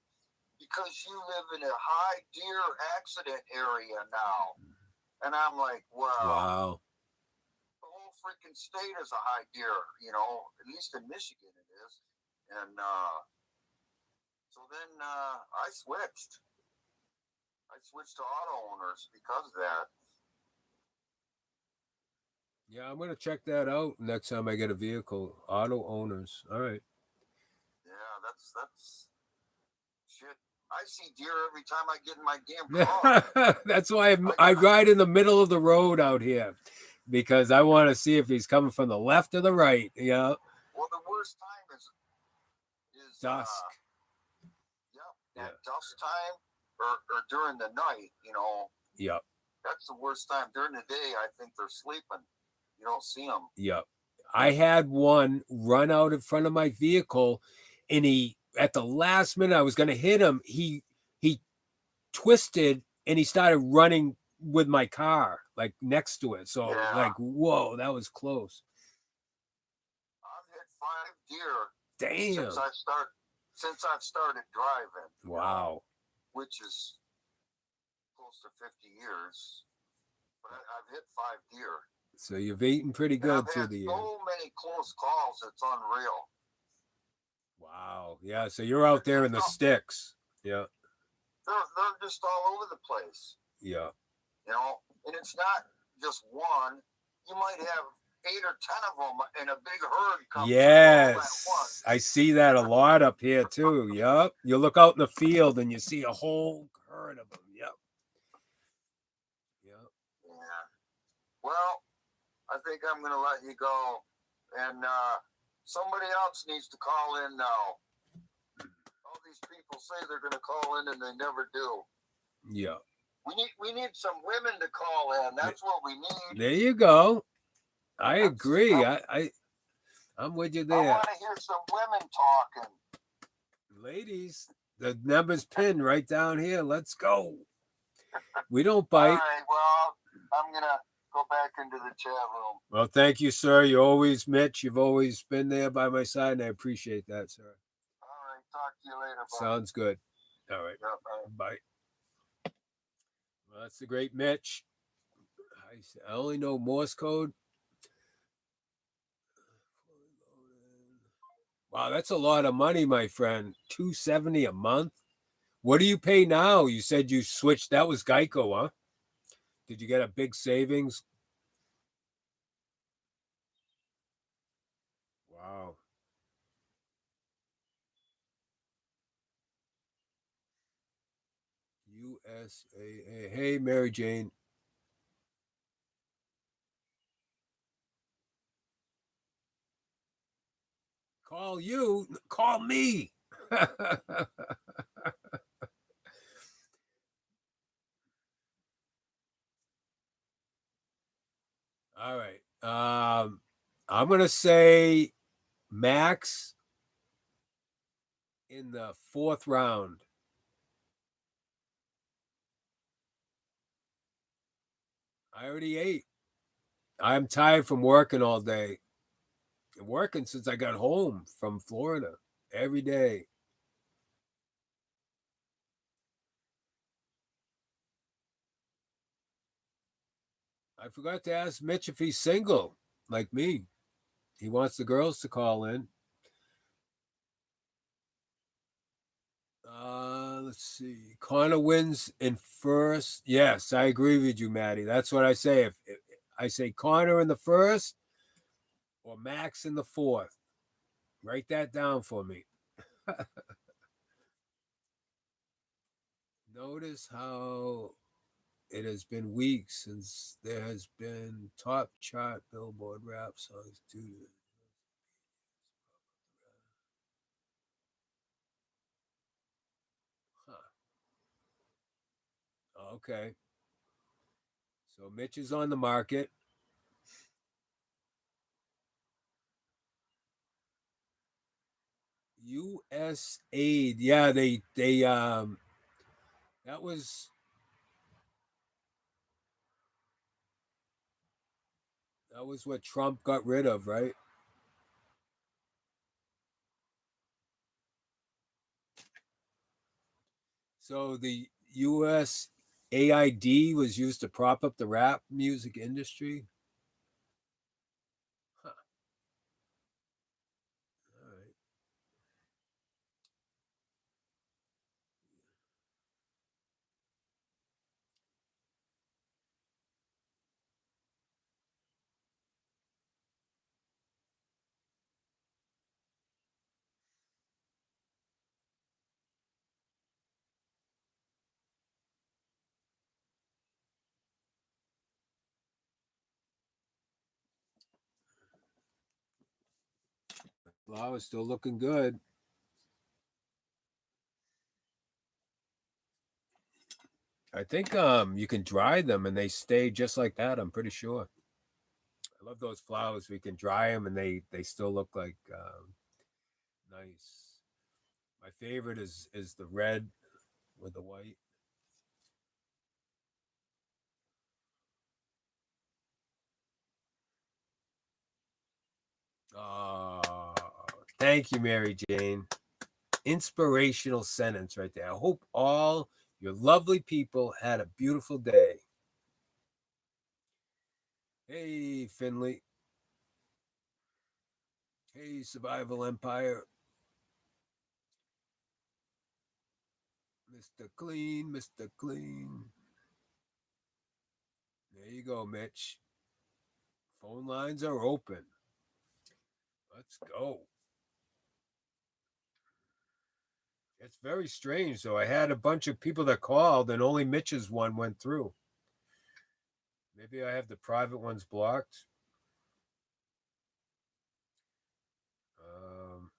"Because you live in a high deer accident area now." And I'm like, well, wow. The whole freaking state is a high deer, at least in Michigan it is. And so then I switched. I switched to auto owners because of that. Yeah, I'm going to check that out next time I get a vehicle. Auto owners. All right. Yeah, that's shit. I see deer every time I get in my damn car. That's why I ride in the middle of the road out here, because I want to see if he's coming from the left or the right. Yeah. Well, the worst time is dusk. At dusk time or during the night. Yep. That's the worst time. During the day, I think they're sleeping. You don't see them. Yep. I had one run out in front of my vehicle, and he, at the last minute I was going to hit him, he twisted and he started running with my car, like next to it. So like, whoa, that was close. I've hit 5 deer. Damn. Since I've started driving. Wow. Which is close to 50 years. But I've hit 5 deer. So you've eaten pretty good through the year. So many close calls, it's unreal. Wow. Yeah, so you're out there in the sticks. Yeah. They're just all over the place. Yeah. And it's not just one. You might have 8 or 10 of them in a big herd come yes, I see that a lot up here too. Yep. You look out in the field and you see a whole herd of them. Yep. Yeah. Well, I think I'm going to let you go. And somebody else needs to call in now. All these people say they're going to call in and they never do. Yeah. We need some women to call in. That's what we need. There you go. I agree. I'm with you there. I want to hear some women talking. Ladies, the number's pinned right down here. Let's go. We don't bite. All right, well, I'm going to go back into the chat room. Well, thank you, sir. You always, Mitch, you've always been there by my side, and I appreciate that, sir. All right, talk to you later. Bye. Sounds good. All right. Yep, bye. Well, that's the great Mitch. I only know Morse code. Wow, that's a lot of money, my friend. $270 a month. What do you pay now? You said you switched. That was Geico, huh? Did you get a big savings? Wow. USAA. Hey, Mary Jane. Call you. Call me. All right. I'm gonna say Max in the fourth round. I already ate. I'm tired from working all day. I'm working since I got home from Florida every day. I forgot to ask Mitch if he's single, like me. He wants the girls to call in. Let's see. Connor wins in first. Yes, I agree with you, Maddie. That's what I say. If I say Connor in the first or Max in the fourth, write that down for me. Notice how it has been weeks since there has been top chart Billboard rap songs due to. Huh. Okay. So Mitch is on the market. U.S. aid. Yeah, they that was what Trump got rid of, right? So the U.S. AID was used to prop up the rap music industry. Huh. All right. Flower is still looking good. I think you can dry them and they stay just like that. I'm pretty sure. I love those flowers. We can dry them and they still look like nice. My favorite is the red with the white. Oh, thank you, Mary Jane. Inspirational sentence right there. I hope all your lovely people had a beautiful day. Hey, Finley. Hey, Survival Empire. Mr. Clean, Mr. Clean. There you go, Mitch. Phone lines are open. Let's go. It's very strange, though. I had a bunch of people that called, and only Mitch's one went through. Maybe I have the private ones blocked. Um,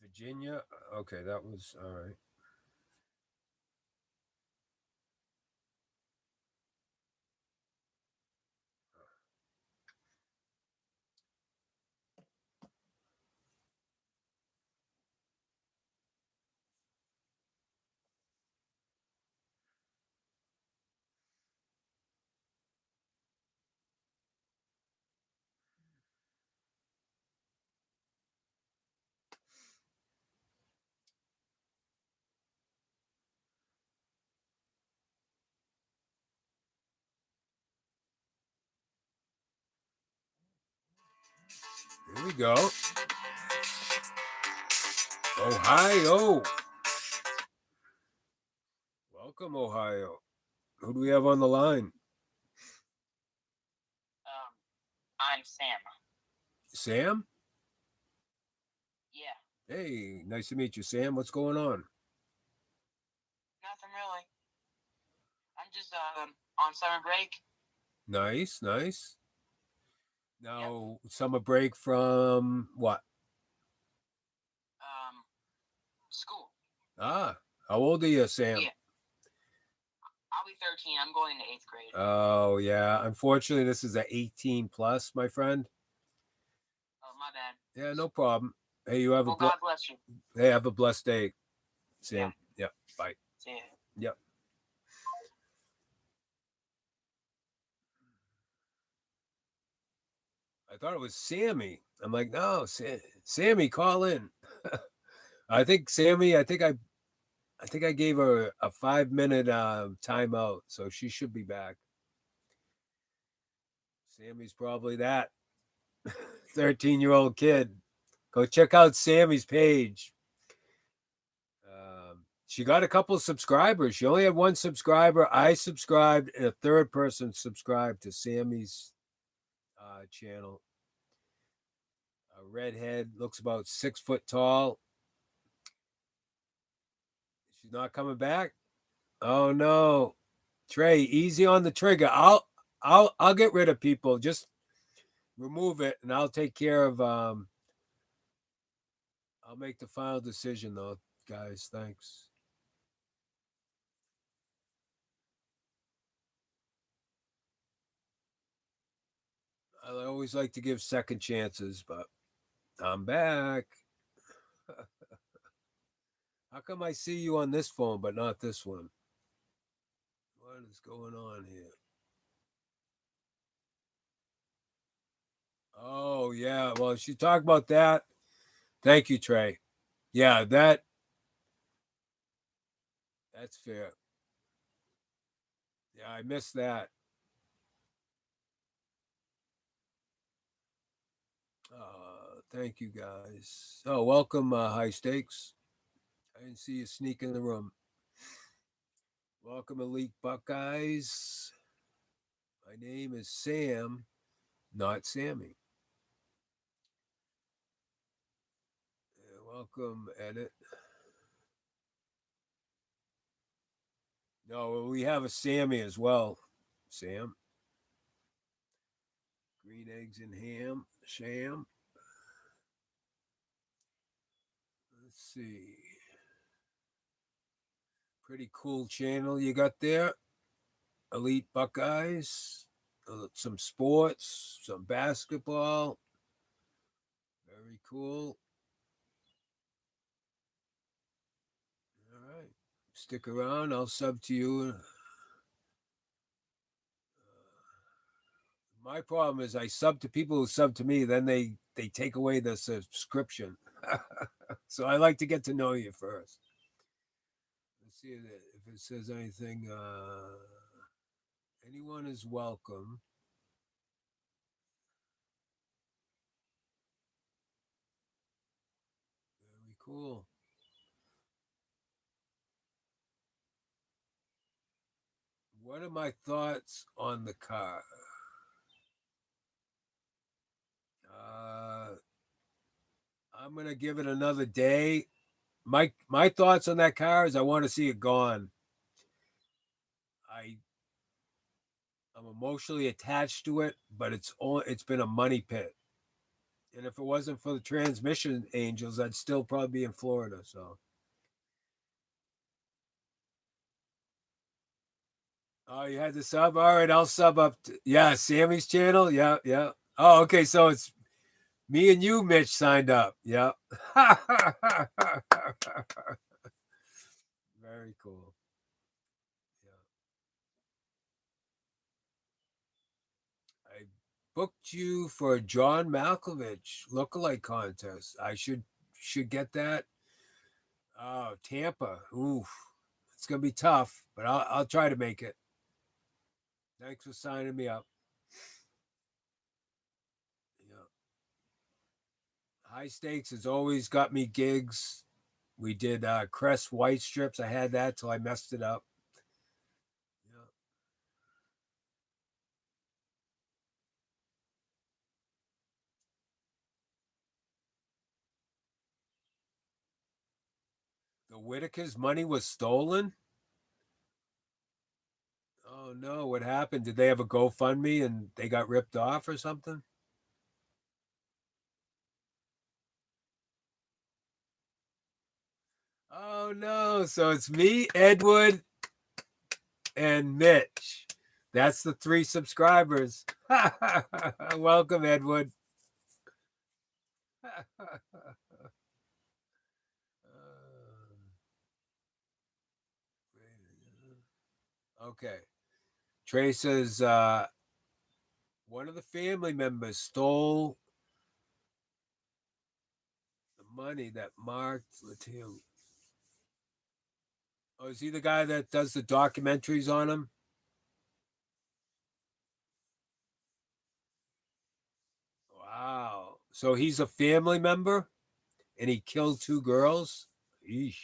Virginia. Okay, that was all right. Here we go. Ohio. Welcome, Ohio. Who do we have on the line? I'm name's Sam. Sam? Yeah, Hey, nice to meet you, Sam. What's going on? nothing really. I'm just on summer break. Nice, nice. Yep. Now, summer break from what? School. Ah, how old are you, Sam? Yeah. I'll be 13. I'm going to 8th grade. Oh, yeah. Unfortunately, this is a 18 plus, my friend. Oh, my bad. Yeah, no problem. Hey, you have Well, a God bless you. hey, have a blessed day, Sam. Yeah. Yep. Bye. See ya. Yep. I thought it was Sammy. I'm like, no, Sammy, call in. I think Sammy. I think I gave her a 5 minute timeout, so she should be back. Sammy's probably that 13-year-old kid. Go check out Sammy's page. She got a couple of subscribers. She only had one subscriber. I subscribed, and a third person subscribed to Sammy's channel. A redhead, looks about 6 foot tall. She's not coming back. Oh no, Trey, easy on the trigger. I'll get rid of people. Just remove it, and I'll take care of. I'll make the final decision, though, guys. Thanks. I always like to give second chances, but I'm back. How come I see you on this phone but not this one? What is going on here? Oh, yeah. Well, she talked about that. Thank you, Trey. Yeah, that's fair. Yeah, I missed that. Thank you, guys. Oh, welcome, High Stakes. I didn't see you sneak in the room. Welcome, Elite Buckeyes. My name is Sam, not Sammy. Welcome, Edit. No, we have a Sammy as well. Sam. Green eggs and ham. Sham. Let's see. Pretty cool channel you got there. Elite Buckeyes. Some sports, some basketball. Very cool. All right. Stick around. I'll sub to you. My problem is I sub to people who sub to me, then they take away the subscription. So I like to get to know you first. Let's see if it says anything. Anyone is welcome. Very cool. What are my thoughts on the car? I'm gonna give it another day. My thoughts on that car is I want to see it gone. I'm emotionally attached to it, but it's been a money pit. And if it wasn't for the transmission angels, I'd still probably be in Florida. So, oh, you had to sub. All right, I'll sub up. Yeah, Sammy's channel. Yeah, yeah. Oh, okay. So it's me and you, Mitch, signed up. Yeah. Very cool. Yeah. I booked you for a John Malkovich lookalike contest. I should get that. Oh, Tampa. Oof. It's gonna be tough, but I'll try to make it. Thanks for signing me up. Yeah. High Stakes has always got me gigs. We did Crest White Strips. I had that till I messed it up. Yeah. Whitaker's money was stolen? Oh no, what happened? Did they have a GoFundMe and they got ripped off or something? Oh no, so it's me, Edward, and Mitch. That's the 3 subscribers. Welcome, Edward. Okay. Trey says one of the family members stole the money that Mark Latino. Oh, is he the guy that does the documentaries on him? Wow. So he's a family member and he killed 2 girls? Eesh.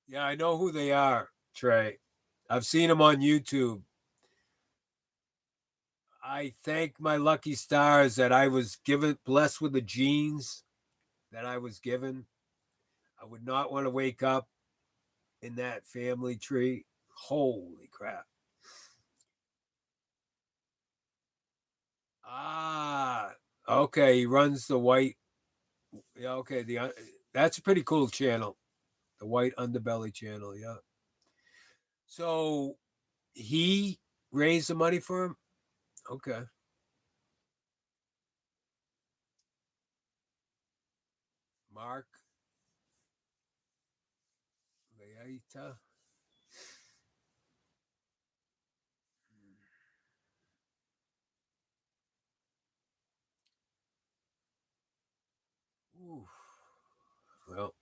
Yeah, I know who they are, Trey. I've seen them on YouTube. I thank my lucky stars that I was given blessed with the genes that I was given. I would not want to wake up in that family tree. Holy crap. Ah, okay. He runs the white. Yeah, okay. That's a pretty cool channel. The White Underbelly channel. Yeah. So he raised the money for him. Okay. Mark Leita. Ooh. Well,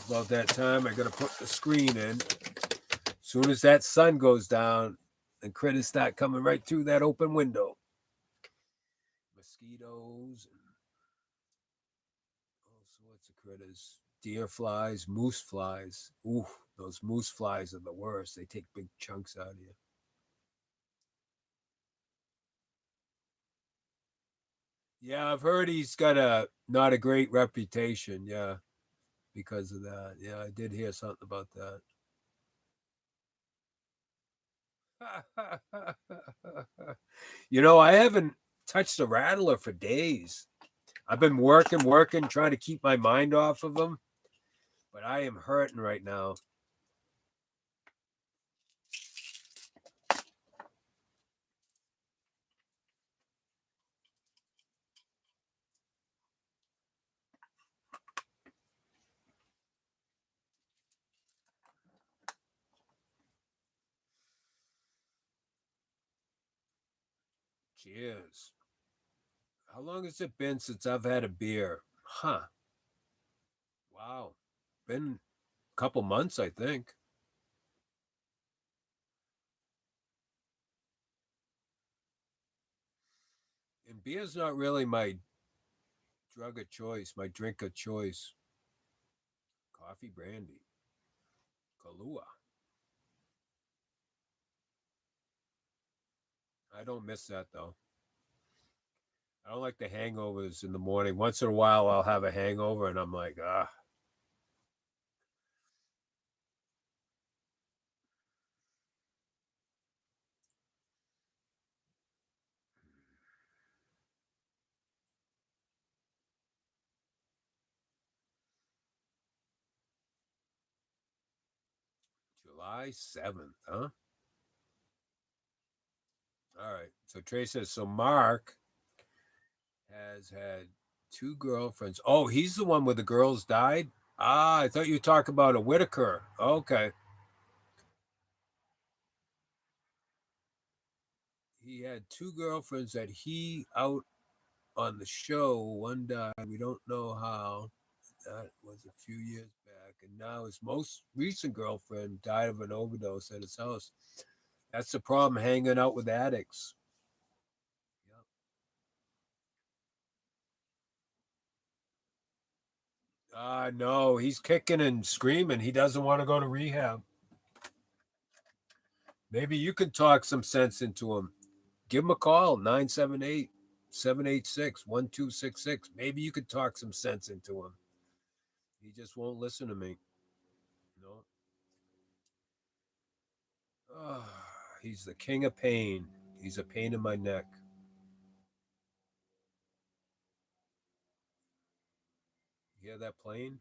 about that time, I got to put the screen in. As soon as that sun goes down, and critters start coming right through that open window. Mosquitoes and all sorts of critters. Deer flies, moose flies. Ooh, those moose flies are the worst. They take big chunks out of you. Yeah, I've heard he's got a not a great reputation. Yeah, because of that. Yeah, I did hear something about that. I haven't touched a rattler for days. I've been working, trying to keep my mind off of them, but I am hurting right now. Cheers. How long has it been since I've had a beer? Huh. Wow. Been a couple months, I think. And beer's not really my drug of choice, my drink of choice. Coffee, brandy, Kahlua. I don't miss that though. I don't like the hangovers in the morning. Once in a while, I'll have a hangover, and I'm like, ah. July 7th, huh? All right. So Trey says, so Mark has had 2 girlfriends. Oh, he's the one where the girls died? Ah, I thought you were talking about a Whitaker. Okay. He had 2 girlfriends that he out on the show. One died. We don't know how. That was a few years back. And now his most recent girlfriend died of an overdose at his house. That's the problem hanging out with addicts. No, he's kicking and screaming. He doesn't want to go to rehab. Maybe you can talk some sense into him. Give him a call, 978-786-1266. Maybe you could talk some sense into him. He just won't listen to me. No. Oh, he's the king of pain. He's a pain in my neck. You hear that plane?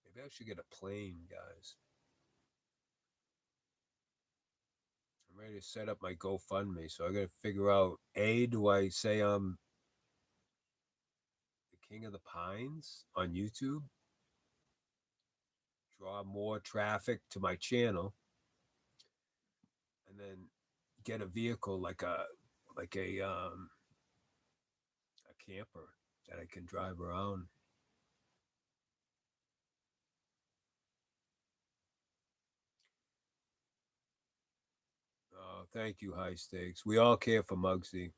Maybe I should get a plane, guys. I'm ready to set up my GoFundMe, so I got to figure out: A, do I say I'm the king of the pines on YouTube? Draw more traffic to my channel, and then get a vehicle like a camper that I can drive around. Oh, thank you, High Stakes. We all care for Muggsy.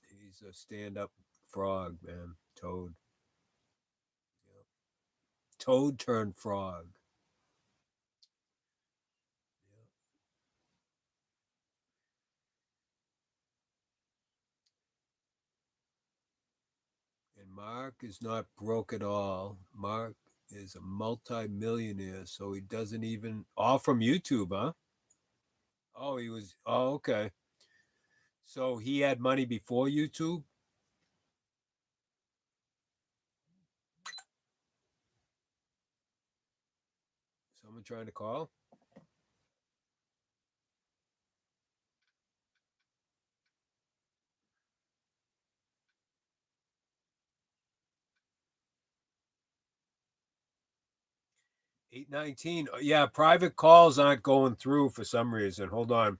He's a stand-up frog, man. Toad. Yeah. Toad turned frog. Yeah. And Mark is not broke at all. Mark is a multi-millionaire, so he doesn't even all from YouTube, huh? Oh, he was. Oh, okay. So he had money before YouTube. Someone trying to call? 819. Yeah, private calls aren't going through for some reason. Hold on.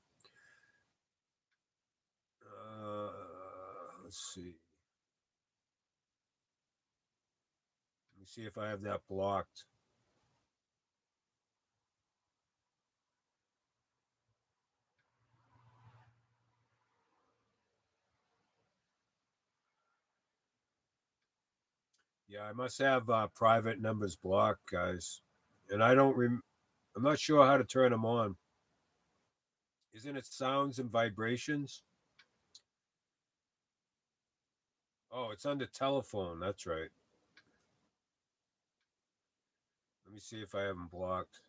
Let's see. Let me see if I have that blocked. Yeah, I must have private numbers blocked, guys. And I don't I'm not sure how to turn them on. Isn't it sounds and vibrations? Oh, it's under telephone. That's right. Let me see if I have them blocked.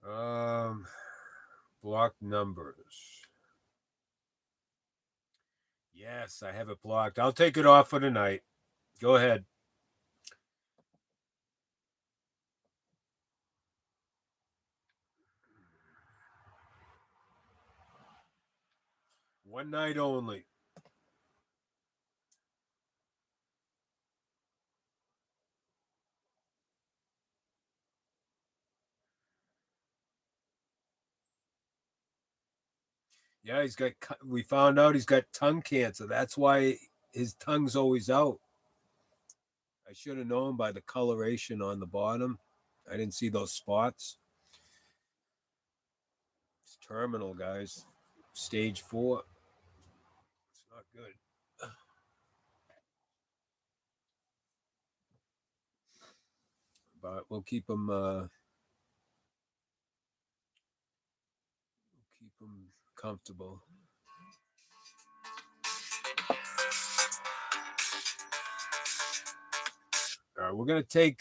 Um, blocked numbers. Yes, I have it blocked. I'll take it off for tonight. Go ahead. One night only. Yeah, he's got. We found out he's got tongue cancer. That's why his tongue's always out. I should have known by the coloration on the bottom. I didn't see those spots. It's terminal, guys. Stage 4. It's not good. But we'll keep him. Keep him comfortable. All right, we're gonna take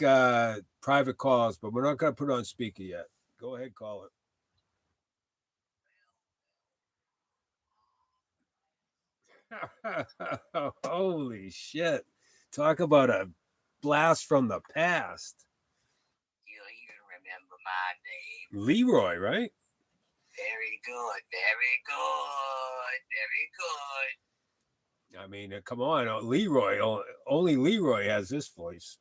private calls, but we're not gonna put it on speaker yet. Go ahead, call it. Holy shit! Talk about a blast from the past. You remember my name. Leroy, right? Very good, very good, very good. I mean, come on, Leroy. Only Leroy has this voice.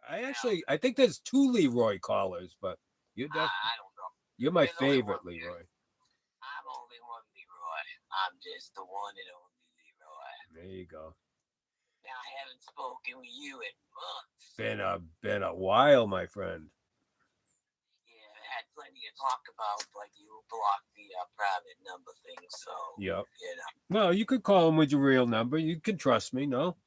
I think there's 2 Leroy callers, but you're definitely, I don't know. you're my There's only favorite, one Leroy. I'm only one Leroy. I'm just the one and only Leroy. There you go. Now I haven't spoken with you in months. Been a while, my friend. plenty to talk about, but you blocked the private number thing, so Yep. you know. Well, you could call him with your real number. You can trust me, no?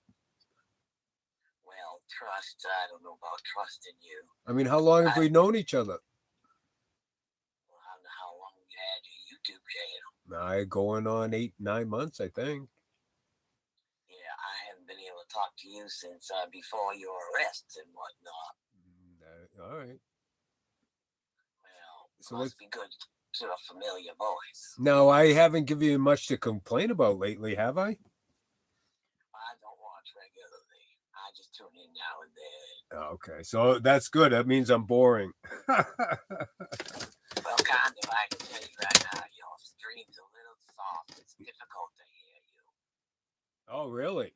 Well, trust. I don't know about trusting you. I mean, how long have we known each other? Well, I don't know how long you had your YouTube channel. I going on 8-9 months, I think. Yeah, I haven't been able to talk to you since before your arrests and whatnot. All right. Well, So must be good to a familiar voice. No, I haven't given you much to complain about lately, have I? I don't watch regularly. I just tune in now and then. Okay, so that's good. That means I'm boring. Well, kind of. I can tell you right now, your stream's a little soft. It's difficult to hear you. Oh, really?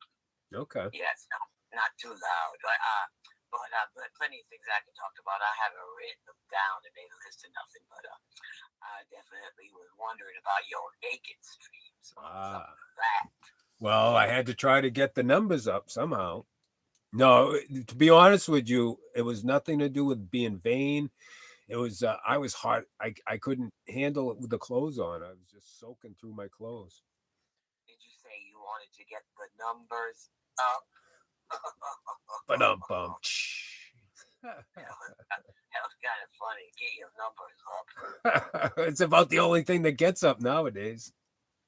Okay. Yes, no, not too loud. But plenty of things I can talk about. I haven't written them down and made a list of nothing, but I definitely was wondering about your naked streams. Something like that. Well, I had to try to get the numbers up somehow. No, to be honest with you, it was nothing to do with being vain. It was I was hot. I couldn't handle it with the clothes on. I was just soaking through my clothes. Did you say you wanted to get the numbers up? But bum. That was kind of funny. Get your numbers up. It's about the only thing that gets up nowadays.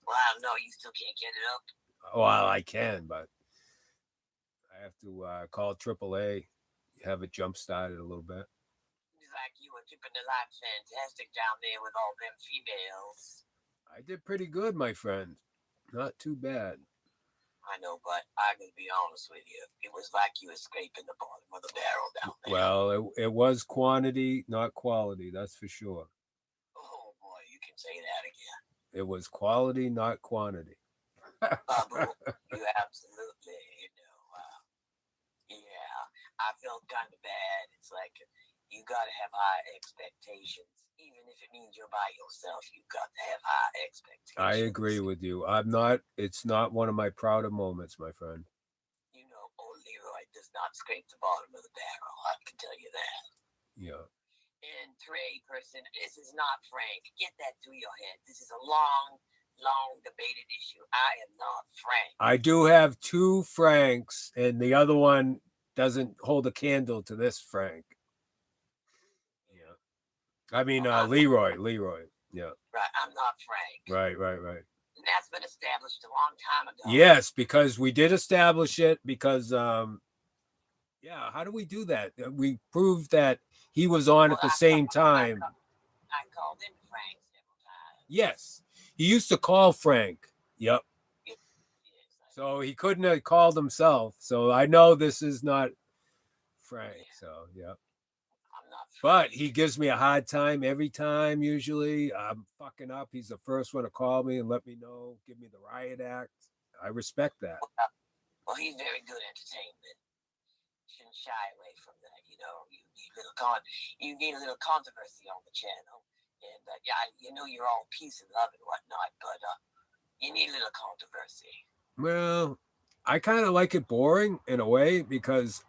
Well, no, you still can't get it up. Well, I can, but I have to call AAA, have it jump started a little bit. It's like you were keeping the life fantastic down there with all them females. I did pretty good, my friend. Not too bad. I know, but I'm going to be honest with you. It was like you were scraping the bottom of the barrel down there. Well, it was quantity, not quality. That's for sure. Oh, boy, you can say that again. It was quality, not quantity. Bubble, you absolutely, yeah, I felt kind of bad. It's like you got to have high expectations. Even if it means you're by yourself, you've got to have high expectations. I agree with you. It's not one of my prouder moments, my friend. You know, old Leroy does not scrape the bottom of the barrel. I can tell you that. Yeah. And Trey, person, this is not Frank. Get that through your head. This is a long debated issue. I am not Frank. I do have two Franks, and the other one doesn't hold a candle to this Frank. Yeah. I mean, Leroy. Yeah. Right. I'm not Frank. Right. And that's been established a long time ago. Yes, because we did establish it because, yeah, how do we do that? We proved that he was on at the same time. I called him Frank several times. Yes. He used to call Frank. Yep. Yes, So he couldn't have called himself. So I know this is not Frank. So, yeah. I'm not Frank. But he gives me a hard time every time, usually. I'm fucking up. He's the first one to call me and let me know, give me the riot act. I respect that. Well, he's very good entertainment. Shouldn't shy away from that. You know, you need a little controversy on the channel. And yeah, you know you're all peace and love and whatnot, but you need a little controversy. Well, I kind of like it boring in a way because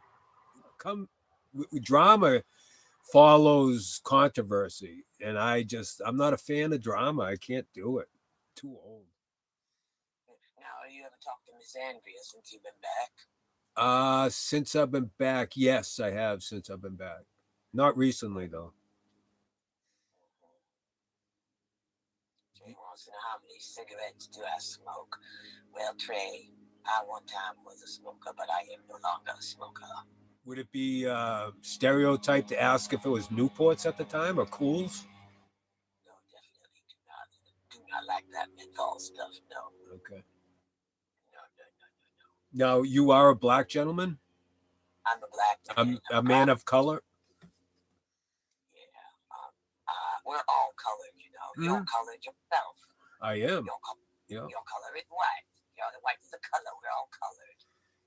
drama follows controversy, and I'm not a fan of drama. I can't do it. Too old. Now, have you ever talked to Miss Andrea since you've been back? Since I've been back, yes, I have. Since I've been back, not recently though. Trey wants to know how many cigarettes do I smoke. Well, Trey, I one time was a smoker, but I am no longer a smoker. Would it be stereotype to ask if it was Newports at the time or Cools? No, definitely do not like that menthol stuff. No. Okay. No. Now you are a black gentleman. I'm a black man. I'm a man of color. Yeah. We're all colored, you know. Mm-hmm. You're colored yourself. I am. Your color is white. White is a color. We're all colored.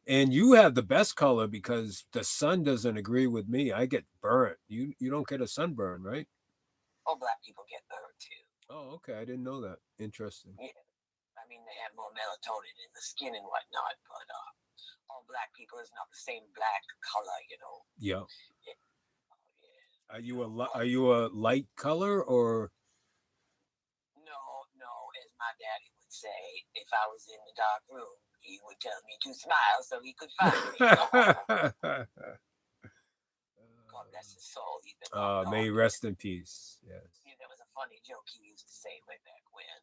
And you have the best color because the sun doesn't agree with me. I get burnt. You don't get a sunburn, right? All black people get burned too. Oh, okay. I didn't know that. Interesting. Yeah. I mean, they have more melatonin in the skin and whatnot, but all black people is not the same black color, you know. Yeah. Are you a light color or? No, as my daddy would say, if I was in the dark room, he would tell me to smile so he could find me. God bless his soul. He's been long May he gone. rest in peace. Yes. Yeah, there was a funny joke he used to say way back when.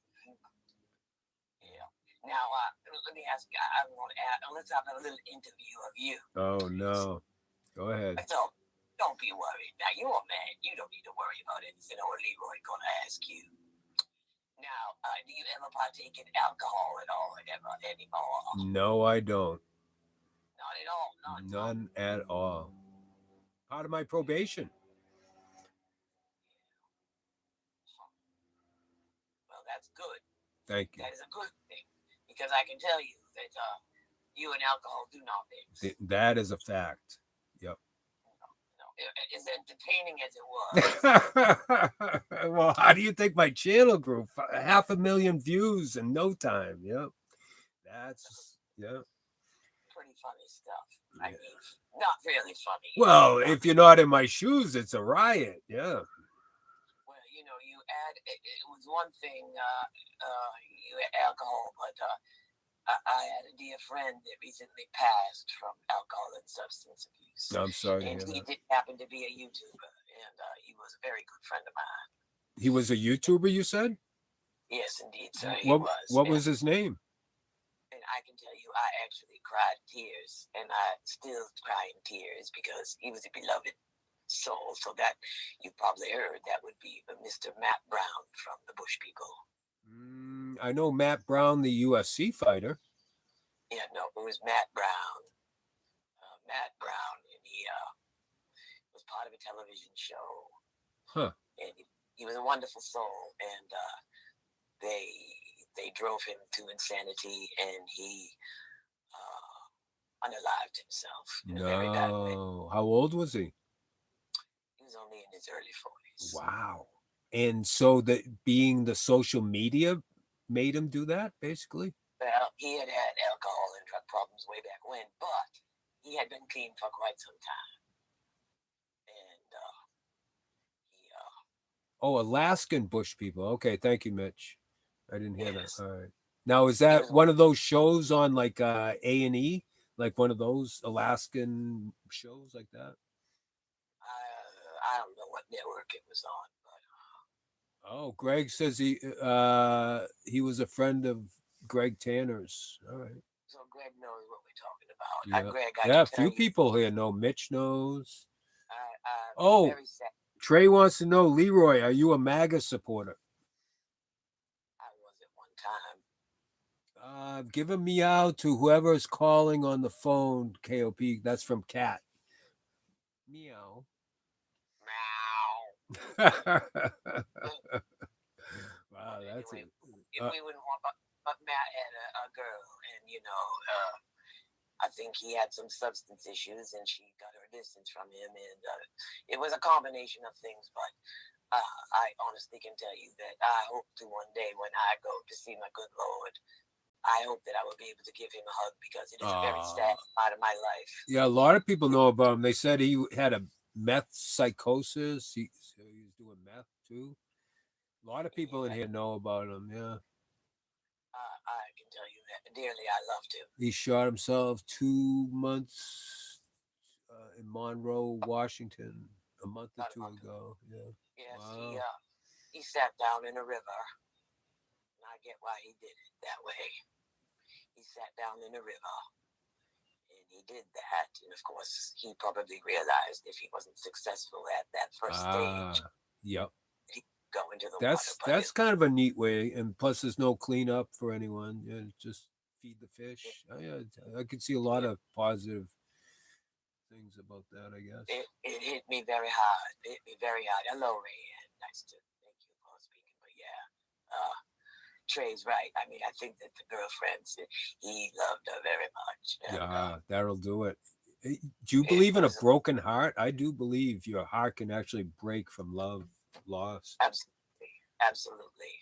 Yeah. Now, let me ask you, I want to add, let's have a little interview of you. Oh no. Go ahead. So, don't be worried. Now, you're a man. You don't need to worry about anything or Leroy going to ask you. Now, do you ever partake in alcohol at all anymore? No, I don't. Not at all. Not at all. None at all. Part of my probation. Well, that's good. Thank you. That is a good thing because I can tell you that you and alcohol do not mix. That is a fact. Yep. No, as entertaining as it was. Well, how do you think my channel grew? 500,000 views in no time. Yep. Yeah. Pretty funny stuff. I mean, not really funny. Well, if you're not in my shoes, it's a riot. Yeah. Well, you add, it was one thing, you had alcohol, but I had a dear friend that recently passed from alcohol and substance abuse. I'm sorry to And hear he that. did happen to be a YouTuber, and he was a very good friend of mine. He was a YouTuber, you said? Yes, indeed, sir. What was his name? And I can tell you, I actually cried tears, and I still cry in tears because he was a beloved soul. So that you probably heard that would be Mr. Matt Brown from the Bush People. I know Matt Brown, the UFC fighter. Yeah, no, it was Matt Brown. Matt Brown, and he was part of a television show. Huh. And he was a wonderful soul, and they drove him to insanity, and he unalived himself in a very bad way. No. How old was he? He was only in his early 40s. Wow. And so that being the social media made him do that, basically? Well, he had alcohol and drug problems way back when, but he had been clean for quite some time. And Oh, Alaskan Bush People. Okay, thank you, Mitch. I didn't hear Yes. that. All right. Now, is that one of those shows on like A&E? Like one of those Alaskan shows like that? I don't know what network it was on, but Oh, Greg says he was a friend of Greg Tanner's. All right. so Greg knows what we're talking about. Yeah, Greg, a few people here know. Mitch knows. Oh, very sad. Trey wants to know, Leroy, are you a MAGA supporter? I was at one time. Give a meow to whoever is calling on the phone, KOP. That's from Cat. Meow. Meow. Wow, that's anyway, it. If we wouldn't want, but Matt had a girl, and I think he had some substance issues, and she got her distance from him, and it was a combination of things. But I honestly can tell you that I hope to one day, when I go to see my good Lord, I hope that I will be able to give him a hug because it is a very sad part of my life. Yeah, a lot of people know about him. They said he had a meth psychosis. He was doing meth too. A lot of people in here know about him. Yeah. I can tell you that dearly. I loved him. He shot himself 2 months in Monroe, Washington, a month or two ago. Yeah. Yes, wow. he sat down in a river, and I get why he did it that way. He sat down in a river, and he did that. And of course, he probably realized if he wasn't successful at that first stage, yep. he'd go into the water. That's kind of a neat way, and plus, there's no cleanup for anyone. Yeah, just feed the fish. I could see a lot of positive things about that, I guess. It hit me very hard. It hit me very hard. Hello, Ray. Nice to thank you for speaking. But yeah, Trey's right. I mean, I think that the girlfriends, he loved her very much. And, that'll do it. Do you believe in a broken heart? I do believe your heart can actually break from love lost. Absolutely.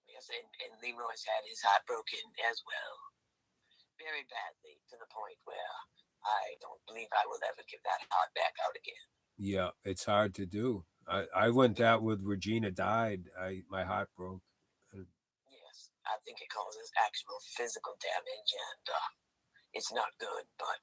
Yes, and Leroy's had his heart broken as well. Very badly, to the point where I don't believe I will ever give that heart back out again. Yeah, it's hard to do. I went that with Regina died. My heart broke. Yes, I think it causes actual physical damage, and it's not good. But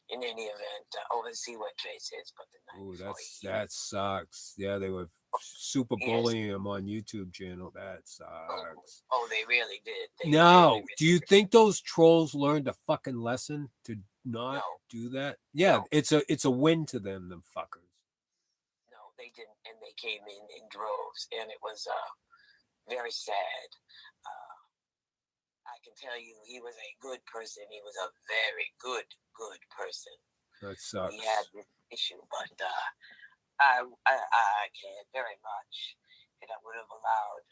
in any event, oversee what Trace is. But the night Ooh, before that sucks. Yeah, they were super yes, bullying him on YouTube channel. That oh, sucks. oh, they really did. They really, Now, really do you did. think those trolls learned a fucking lesson to not No, do that? Yeah, no, it's a win to them fuckers. no, they didn't, and they came in droves, and it was very sad. Uh, I can tell you, he was a good person. He was a very good person. That We had sucks. this issue, but I cared very much, and I would have allowed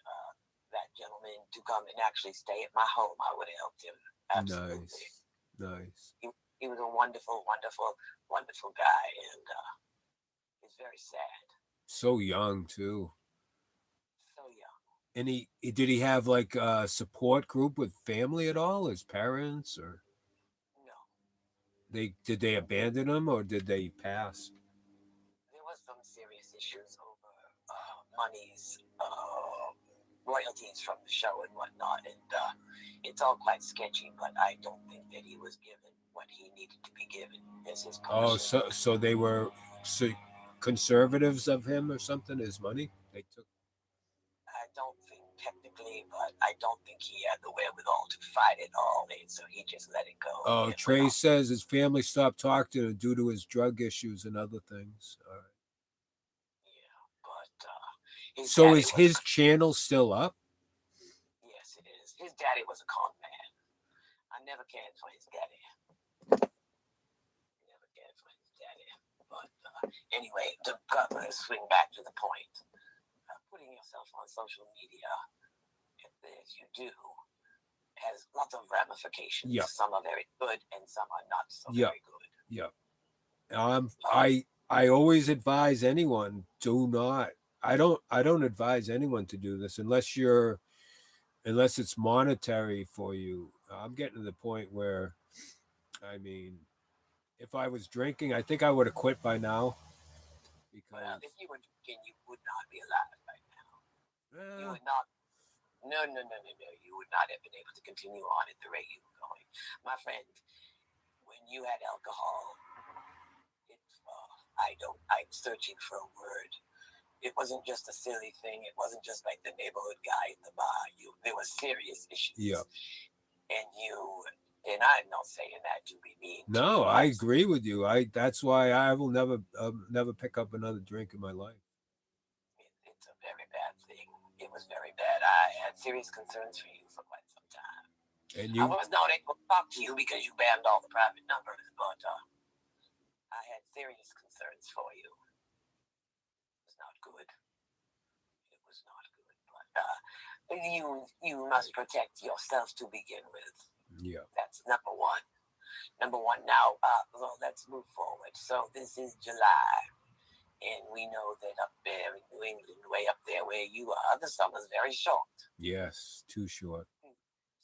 that gentleman to come and actually stay at my home. I would have helped him absolutely. Nice. He was a wonderful guy, and it's very sad. So young too. So young. And did he have like a support group with family at all? His parents or No, they abandon him or did they pass? there was some serious issues over monies, royalties from the show and whatnot, and it's all quite sketchy. But I don't think that he was given what he needed to be given as his Oh, portion. so they were conservatives of him or something. His money they took. I don't think technically, but I don't think he had the wherewithal to fight it all, and so he just let it go. Oh, It Trey says his family stopped talking to him due to his drug issues and other things. All right. Yeah, but his So daddy is was. his channel still up? Yes, it is. His daddy was a con man. I never cared for his daddy. Never cared for his daddy. But anyway, to swing back to the point, putting yourself on social media, as you do, has lots of ramifications. Yeah. Some are very good, and some are not so Yeah. very good. Yeah. I always advise anyone do not. I don't advise anyone to do this unless it's monetary for you. I'm getting to the point where, I mean, if I was drinking, I think I would have quit by now. Because Well, if you were drinking, you would not be alive right now. You would not. No. You would not have been able to continue on at the rate you were going. My friend, when you had alcohol, I'm searching for a word. It wasn't just a silly thing. It wasn't just like the neighborhood guy in the bar. There were serious issues. Yeah. And I'm not saying that to be mean. No, I agree with you. That's why I will never pick up another drink in my life. It's a very bad thing. It was very bad. I had serious concerns for you for quite some time. And I was not able to talk to you because you banned all the private numbers, but I had serious concerns for you. It was not good. It was not good. But you must protect yourself to begin with. Yeah. That's number one. Now, well, let's move forward. So this is July, and we know that up there in New England, way up there where you are, the summer's very short. Yes, too short. Do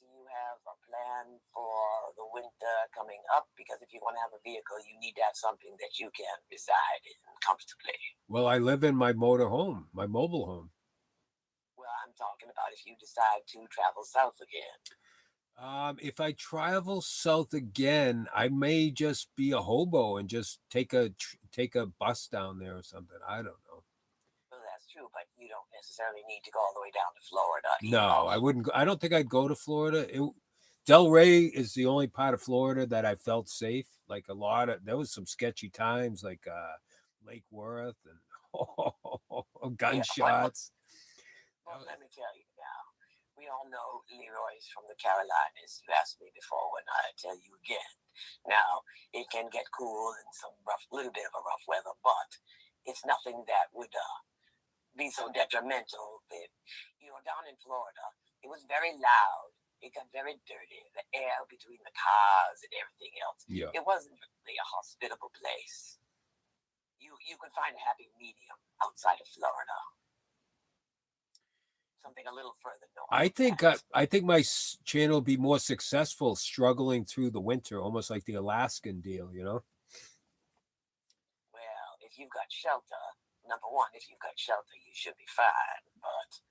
you have a plan for the winter coming up? Because if you want to have a vehicle, you need to have something that you can reside in comfortably. Well, I live in my motor home, my mobile home. Well, I'm talking about if you decide to travel south again. If I travel south again, I may just be a hobo and just take a bus down there or something. I don't know. Well, that's true, but you don't necessarily need to go all the way down to Florida. No, I wouldn't. I don't think I'd go to Florida. Delray is the only part of Florida that I felt safe. Like there was some sketchy times, like Lake Worth and gunshots. Well, let me tell you now. We all know Leroy's from the Carolinas. You asked me before, and I tell you again. Now, it can get cool and some little bit of a rough weather, but it's nothing that would be so detrimental. Down in Florida, it was very loud. It got very dirty. The air between the cars and everything else. Yeah. It wasn't really a hospitable place. You could find a happy medium outside of Florida. Something a little further north. I think my channel will be more successful struggling through the winter, almost like the Alaskan deal, you know? Well, if if you've got shelter, number one, if you've got shelter, you should be fine. But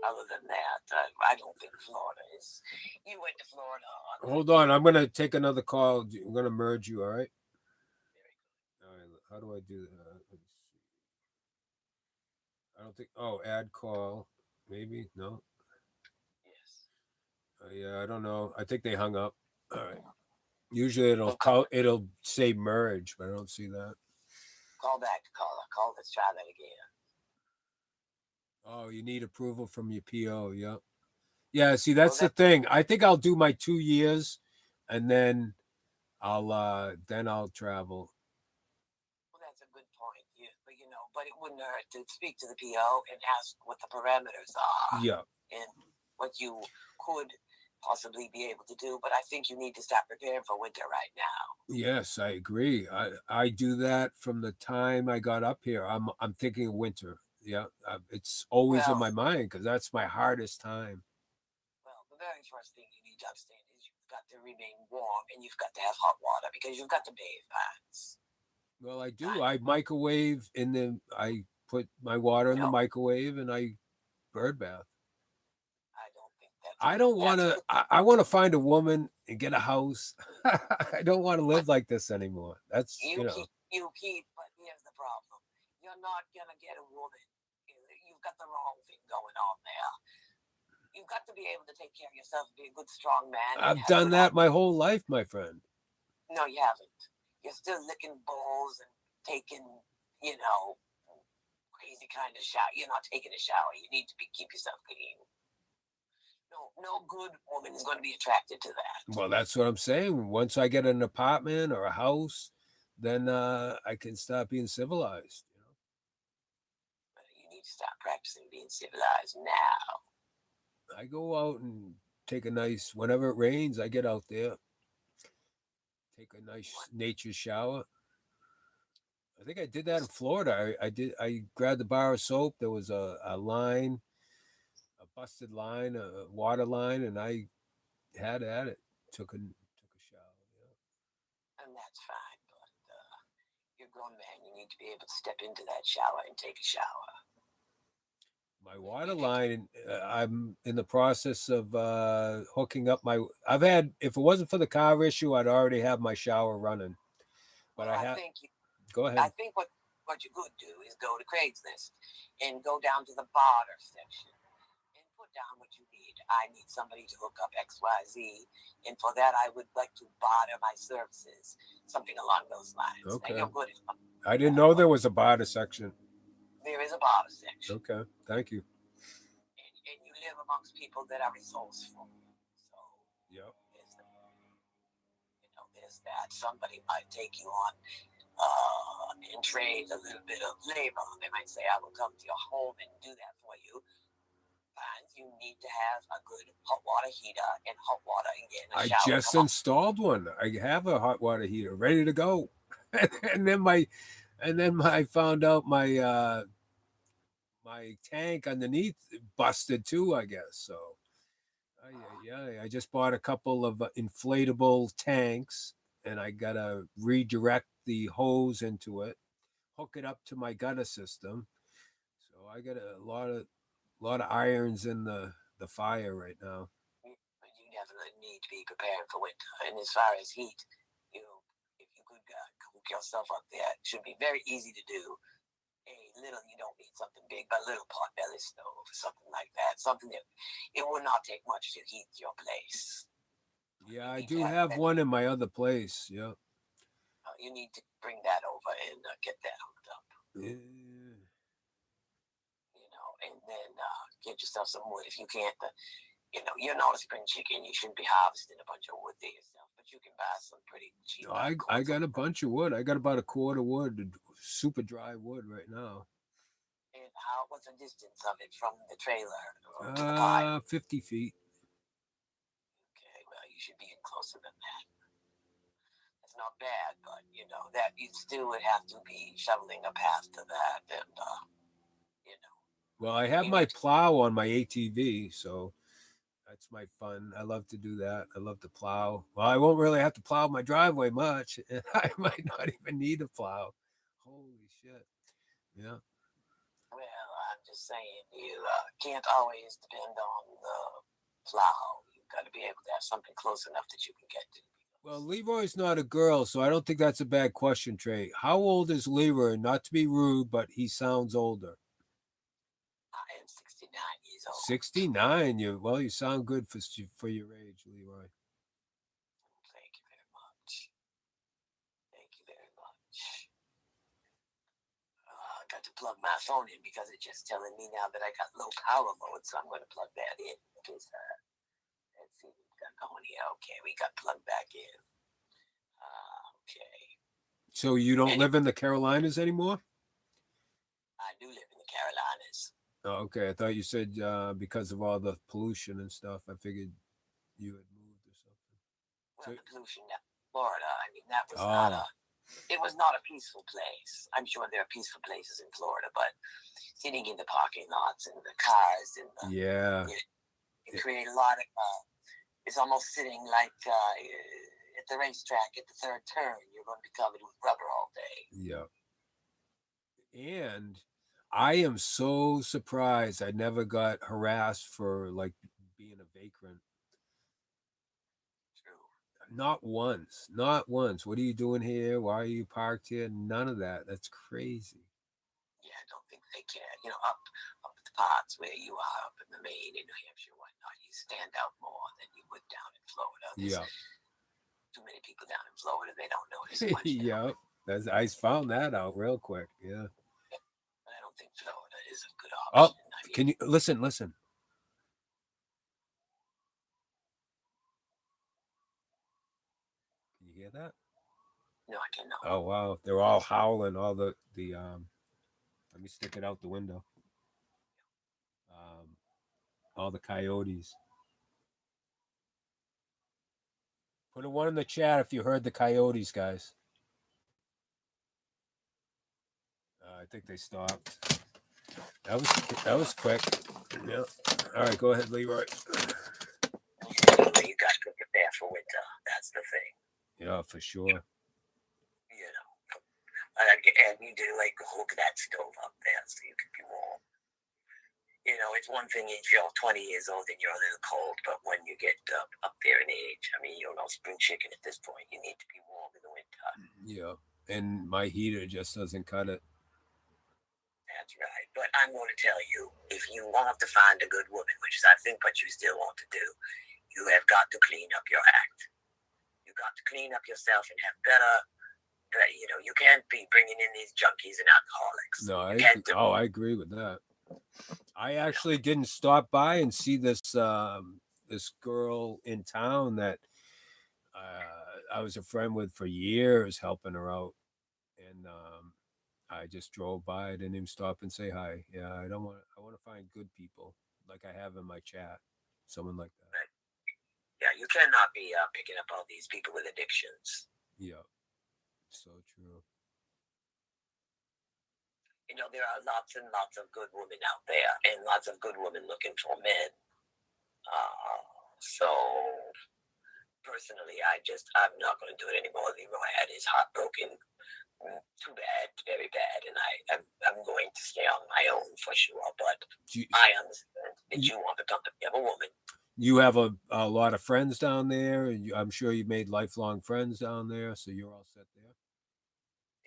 other than that, I don't think Florida is. You went to Florida. Hold on, I'm gonna take another call. I'm gonna merge you. All right. All right. How do I do that? Let's see. I don't think. Oh, add call. Maybe no. Yes. Yeah, I don't know. I think they hung up. All right. Usually it'll say merge, but I don't see that. Call back, caller. Call. Let's try that again. Oh, you need approval from your PO. Yeah. Yeah. See, that's the thing. I think I'll do my 2 years, and then I'll travel. Well, that's a good point. But it wouldn't hurt to speak to the PO and ask what the parameters are. Yeah. And what you could possibly be able to do. But I think you need to start preparing for winter right now. Yes, I agree. I do that from the time I got up here. I'm thinking of winter. Yeah, it's always in my mind because that's my hardest time. Well, the very first thing you need to understand is you've got to remain warm and you've got to have hot water because you've got to bathe, Vance. Well, I do. I microwave I put my water in the microwave and I bird bath. I don't think that's. I don't want to. I want to find a woman and get a house. I don't want to live like this anymore. That's you keep. But here's the problem: you're not gonna get a woman. You've got the wrong thing going on there. You've got to be able to take care of yourself and be a good, strong man. I've done that my whole life, my friend. No, you haven't. You're still licking bowls and taking, crazy kind of shower. You're not taking a shower. You need to keep yourself clean. No good woman is going to be attracted to that. Well, that's what I'm saying. Once I get an apartment or a house, then I can start being civilized. You need to start practicing being civilized now. I go out and take a nice, whenever it rains, I get out there, take a nice nature shower. I think I did that in Florida. I grabbed a bar of soap. There was a line, a busted line, a water line, and I had at it. Took a shower. Yeah. And that's fine, but you're a grown man. You need to be able to step into that shower and take a shower. My water line, I'm in the process of hooking up my. If it wasn't for the car issue, I'd already have my shower running. But Go ahead. I think what you could do is go to Craigslist and go down to the barter section and put down what you need. I need somebody to hook up XYZ, and for that, I would like to barter my services, something along those lines. Okay. And you're good at I didn't know there was a barter section. There is a barter section. Okay, thank you. And you live amongst people that are resourceful. So yep. There's that. Somebody might take you on and trade a little bit of labor. They might say, I will come to your home and do that for you. And you need to have a good hot water heater and hot water again. I just installed one. I have a hot water heater ready to go. and then I found out my tank underneath busted too, I guess. So I just bought a couple of inflatable tanks and I gotta redirect the hose into it, hook it up to my gutter system. So I got a lot of irons in the fire right now. You definitely need to be prepared for winter. And as far as heat, if you could cook yourself up there, it should be very easy to do. You don't need something big, but a little pot belly stove, something like that. Something that it will not take much to heat your place. Yeah, I do have one in my other place. Yeah. You need to bring that over and get that hooked up. Yeah. And then get yourself some wood. If you can't, you're not a spring chicken. You shouldn't be harvesting a bunch of wood there yourself, but you can buy some pretty cheap. I got a bunch of wood. I got about a cord of wood, super dry wood right now. And what's the distance of it from the trailer to the pile? 50 feet. Okay, well, you should be in closer than that. That's not bad, but that you still would have to be shoveling a path to that, and Well, I have my plow on my ATV, so that's my fun. I love to do that. I love to plow. Well, I won't really have to plow my driveway much. I might not even need a plow. Holy shit. Yeah. Well, I'm just saying, you can't always depend on the plow. You've got to be able to have something close enough that you can get to. Well, Leroy's not a girl, so I don't think that's a bad question, Trey. How old is Leroy? Not to be rude, but he sounds older. I am 69 years old. 69. You sound good for your age, Leroy. Thank you very much. Thank you very much. I got to plug my phone in because it's just telling me now that I got low power mode, so I'm going to plug that in because let's see what we got going here. Okay, we got plugged back in. Okay. So you don't live in the Carolinas anymore? I do live in the Carolinas. Oh, okay. I thought you said because of all the pollution and stuff. I figured you had moved or something. Well, the pollution down in Florida, I mean, that was not Oh, it was not a peaceful place. I'm sure there are peaceful places in Florida, but sitting in the parking lots and the cars and yeah. it created a lot of, it's almost sitting like at the racetrack at the third turn. You're going to be covered with rubber all day. Yeah. And I am so surprised I never got harassed for like being a vagrant. True. Not once. Not once. What are you doing here? Why are you parked here? None of that. That's crazy. Yeah, I don't think they care. You know, up at the parts where you are, up in the Maine and New Hampshire, whatnot, you stand out more than you would down in Florida. There's Yeah. too many people down in Florida. They don't notice much. Yeah. I found that out real quick. Yeah. But I don't think Florida is a good Oh, option. I mean, can you listen? Listen. Can you hear that? no, I cannot. Oh wow. They're all howling. All the let me stick it out the window. All the coyotes. Put a one in the chat if you heard the coyotes, guys. I think they stopped. That was quick. Yeah. All right, go ahead, Leroy. You got to prepare for winter. That's the thing. Yeah, for sure. You know, and you do like hook that stove up there so you can be warm. You know, it's one thing if you're 20 years old and you're a little cold, but when you get up there in age, I mean, you're no spring chicken at this point. You need to be warm in the winter. Yeah, and my heater just doesn't cut it. That's right. But I'm going to tell you, if you want to find a good woman, which is I think what you still want to do, you have got to clean up your act. You got to clean up yourself and have better. You know, you can't be bringing in these junkies and alcoholics. No, I agree with that. I actually didn't stop by and see this this girl in town that I was a friend with for years, helping her out, and I just drove by. I didn't even stop and say hi. Yeah, I don't want. I want to find good people like I have in my chat. Someone like that. Right. Yeah, you cannot be picking up all these people with addictions. Yeah, so true. You know, there are lots and lots of good women out there, and lots of good women looking for men. So personally, I'm not going to do it anymore. Leroy had his heart broken. Too bad, very bad, and I'm going to stay on my own for sure. But I understand that you want the company of a woman. You have a lot of friends down there. I'm sure you made lifelong friends down there, so you're all set there.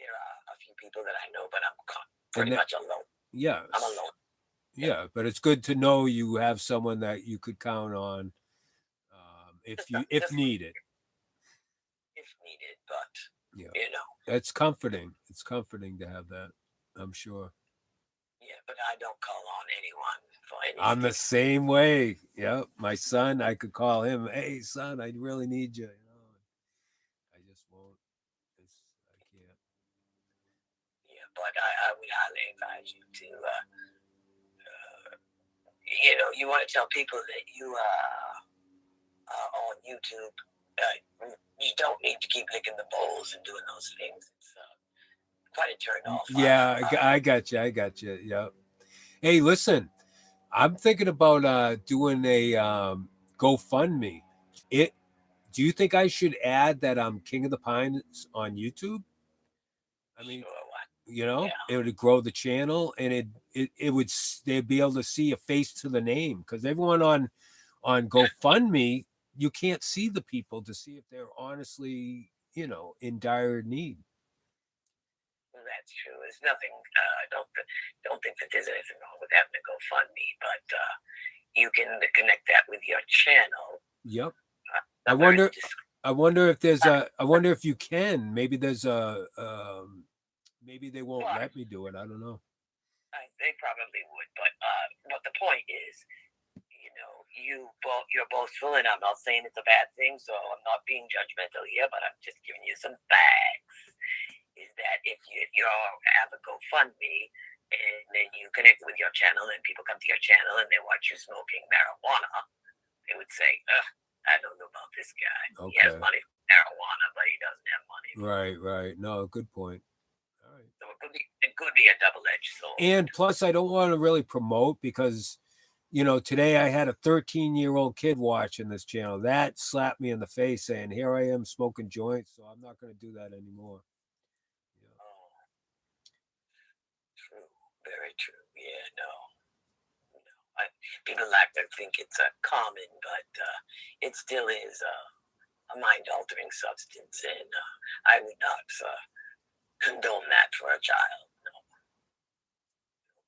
There are a few people that I know, but I'm pretty much alone. Yeah, I'm alone. Yeah, but it's good to know you have someone that you could count on if needed. If needed, but yeah, you know, it's comforting. It's comforting to have that. I'm sure. Yeah, but I don't call on anyone for anything. I'm the same way. Yeah, my son, I could call him. Hey, son, I really need you. You know, I just won't. I can't. Yeah, but I would highly advise you to. You know, you want to tell people that you on YouTube. You don't need to keep licking the bowls and doing those things. It's quite a turn off. Yeah, I got you. I got you. Yeah. Hey, listen, I'm thinking about doing a GoFundMe. Do you think I should add that I'm King of the Pines on YouTube? I mean, sure, You know, Yeah. it would grow the channel, and they'd be able to see a face to the name, because everyone on GoFundMe, you can't see the people to see if they're honestly, in dire need. That's true. There's nothing. Don't think that there's anything wrong with having a GoFundMe, but you can connect that with your channel. Yep. I Somewhere in wonder. the description. I wonder if there's a. I wonder if you can. Maybe there's a. Maybe they won't Well, let me do it. I don't know. they probably would, but the point is, you're boastful, and I'm not saying it's a bad thing, so I'm not being judgmental here, but I'm just giving you some facts. Is that if you have a GoFundMe and then you connect with your channel and people come to your channel and they watch you smoking marijuana, they would say, I don't know about this guy. He has Okay. money for marijuana, but he doesn't have money. Right. No, good point. All right. So it could be a double-edged sword. And plus, I don't want to really promote, because, today I had a 13-year-old kid watching this channel. That slapped me in the face, saying, "Here I am smoking joints," so I'm not going to do that anymore. True, very true. Yeah, no. People like to think it's common, but it still is a mind-altering substance, and I would not condone that for a child. No,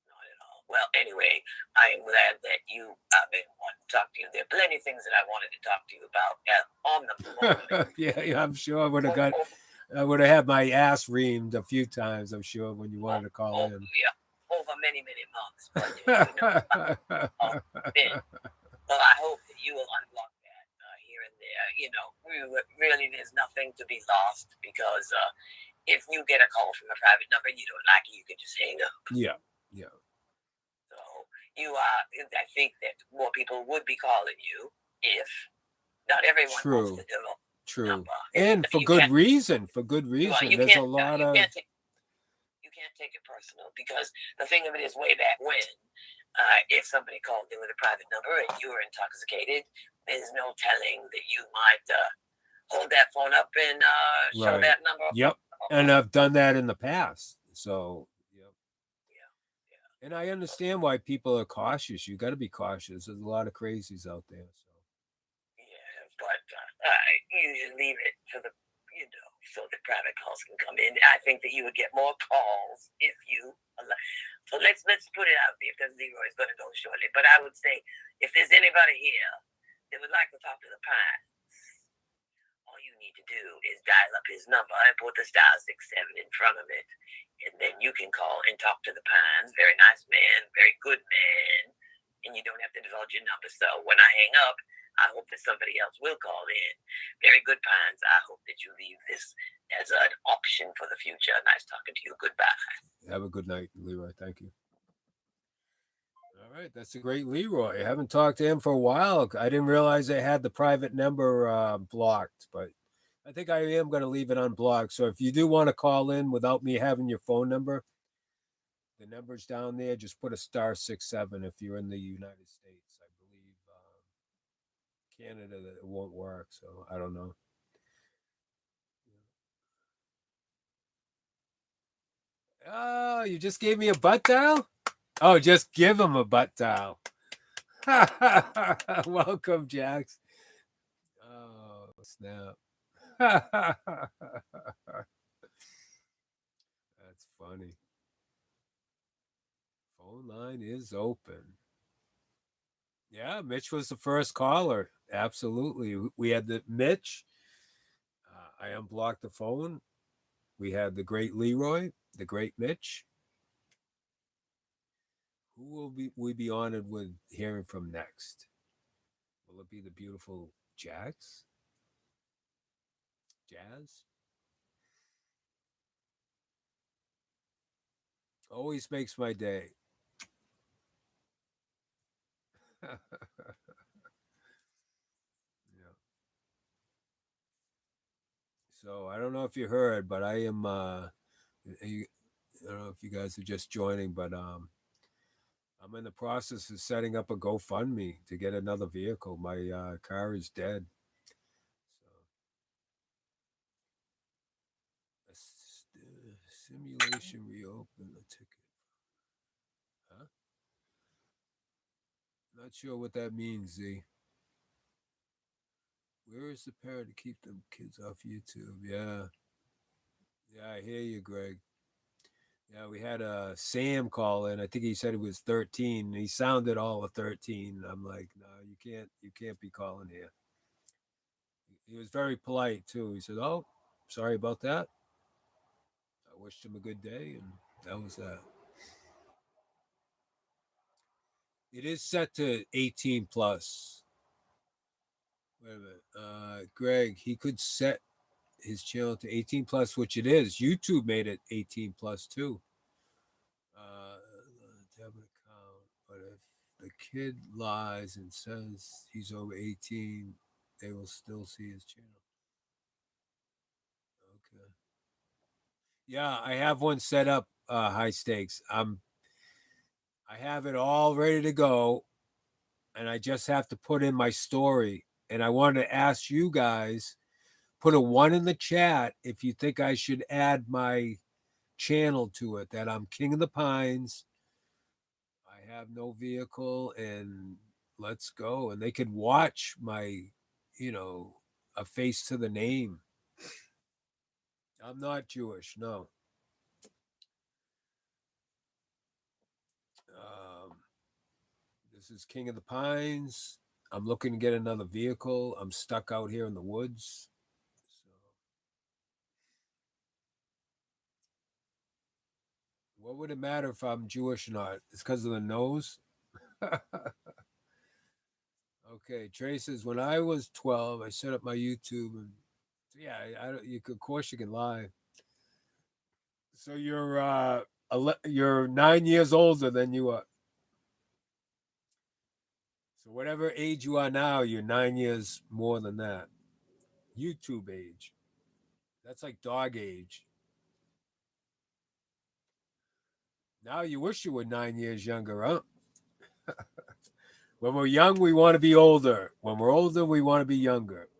not at all. Well, anyway, I am glad that you have been wanting to talk to you. There are plenty of things that I wanted to talk to you about on the phone. Yeah, I'm sure I would have had my ass reamed a few times, I'm sure, when you wanted to call in. Yeah, over many, many months. But, well, I hope that you will unlock that here and there. Really, there's nothing to be lost, because if you get a call from a private number and you don't like it, you can just hang up. Yeah. So I think that more people would be calling you if not everyone wants to develop. True. And for good reason. There's a lot of. You can't take it personal, because the thing of it is, way back when, if somebody called in with a private number and you were intoxicated, there's no telling that you might hold that phone up and show that number. Yep. And I've done that in the past. So, yep. Yeah. And I understand why people are cautious. You got to be cautious. There's a lot of crazies out there. So. Yeah, but you just leave it for the, so the private calls can come in. I think that you would get more calls if you. So let's put it out there, because Leroy's going to go shortly. But I would say, if there's anybody here that would like to talk to the Pines, all you need to do is dial up his number and put the *67 in front of it, and then you can call and talk to the Pines. Very nice man, very good man, and you don't have to divulge your number. So when I hang up, I hope that somebody else will call in. Very good, Pines. I hope that you leave this as an option for the future. Nice talking to you. Goodbye. Have a good night, Leroy. Thank you. All right. That's a great Leroy. I haven't talked to him for a while. I didn't realize I had the private number blocked, but I think I am going to leave it unblocked. So if you do want to call in without me having your phone number, the number's down there. Just put a *67 if you're in the United States. I believe Canada, that it won't work. So I don't know. Oh, you just gave me a butt dial? Oh, just give him a butt dial. Welcome, Jax. Oh, snap. That's funny. Phone line is open. Yeah, Mitch was the first caller. Absolutely. We had the Mitch. I unblocked the phone. We had the great Leroy, the great Mitch. Who will we be honored with hearing from next? Will it be the beautiful Jax? Jazz? Always makes my day. Yeah. So I don't know if you heard, but I am. I don't know if you guys are just joining, but I'm in the process of setting up a GoFundMe to get another vehicle. My car is dead. So, Simulation reopen a ticket. Huh? Not sure what that means, Z. Where is the parent to keep them kids off YouTube? Yeah. Yeah, I hear you, Greg. Yeah, we had Sam call in. I think he said he was 13. He sounded all of 13. I'm like, no, you can't be calling here. He was very polite too. He said, "Oh, sorry about that." I wished him a good day, and that was that. It is set to 18 plus. Wait a minute, Greg. He could set his channel to 18 plus, which it is. YouTube made it 18 plus too. To have an account, but if the kid lies and says he's over 18, they will still see his channel. Okay. Yeah, I have one set up. High stakes. I have it all ready to go, and I just have to put in my story. And I wanted to ask you guys, put a one in the chat if you think I should add my channel to it. That I'm King of the Pines. I have no vehicle, and let's go. And they could watch my, a face to the name. I'm not Jewish, no. This is King of the Pines. I'm looking to get another vehicle. I'm stuck out here in the woods. So, what would it matter if I'm Jewish or not? It's because of the nose. Okay, Trey says when I was 12, I set up my YouTube, and yeah, of course you can lie. So you're 9 years older than you are. So whatever age you are now, you're 9 years more than that. YouTube age. That's like dog age. Now you wish you were 9 years younger, huh? When we're young, we want to be older. When we're older, we want to be younger.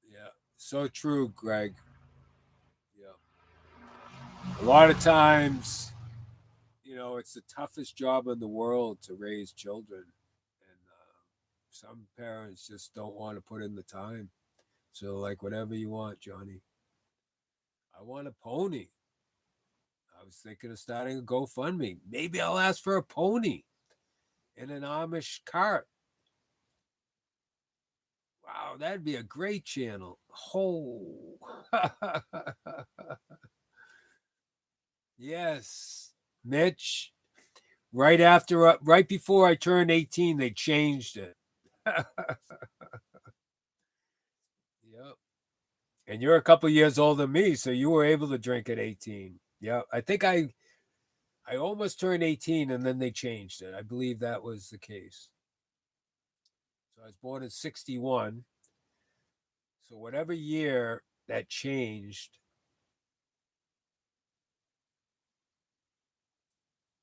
Yeah, so true, Greg. Yeah. A lot of times, it's the toughest job in the world to raise children. And some parents just don't want to put in the time. So, like, whatever you want, Johnny. I want a pony. I was thinking of starting a GoFundMe. Maybe I'll ask for a pony in an Amish cart. Wow, that'd be a great channel. Oh. Yes. Mitch, right before I turned 18, they changed it. Yep. And you're a couple years older than me, so you were able to drink at 18. Yeah. I think I almost turned 18 and then they changed it. I believe that was the case. So I was born in 61. So whatever year that changed.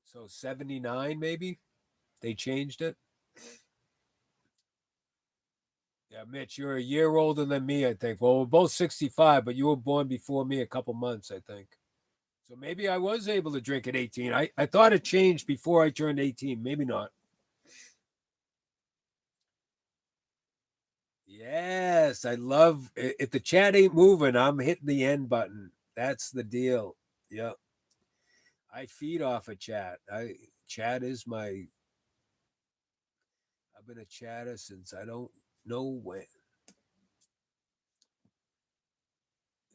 So 79 maybe they changed it. Yeah, Mitch, you're a year older than me, I think. Well, we're both 65, but you were born before me a couple months, I think. So maybe I was able to drink at 18. I thought it changed before I turned 18. Maybe not. Yes, I love if the chat ain't moving, I'm hitting the end button. That's the deal. Yep. I feed off of chat. Chat is I've been a chatter since I don't know when.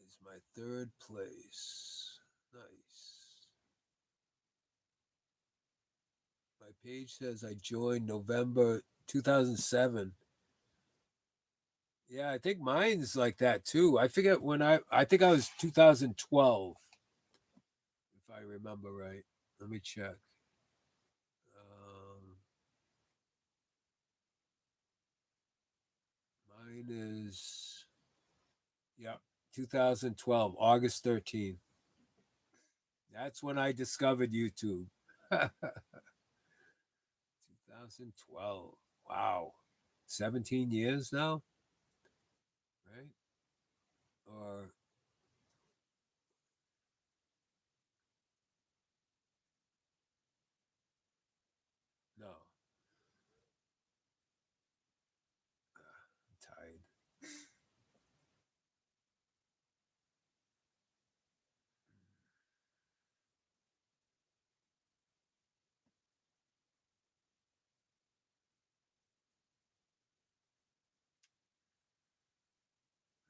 Is my third place. Nice. My page says I joined November 2007. Yeah, I think mine's like that too. I forget when I think I was 2012, if I remember right. Let me check. Mine is, yeah, 2012, August 13th. That's when I discovered YouTube. 2012. Wow. 17 years now, right? or no? I'm tired.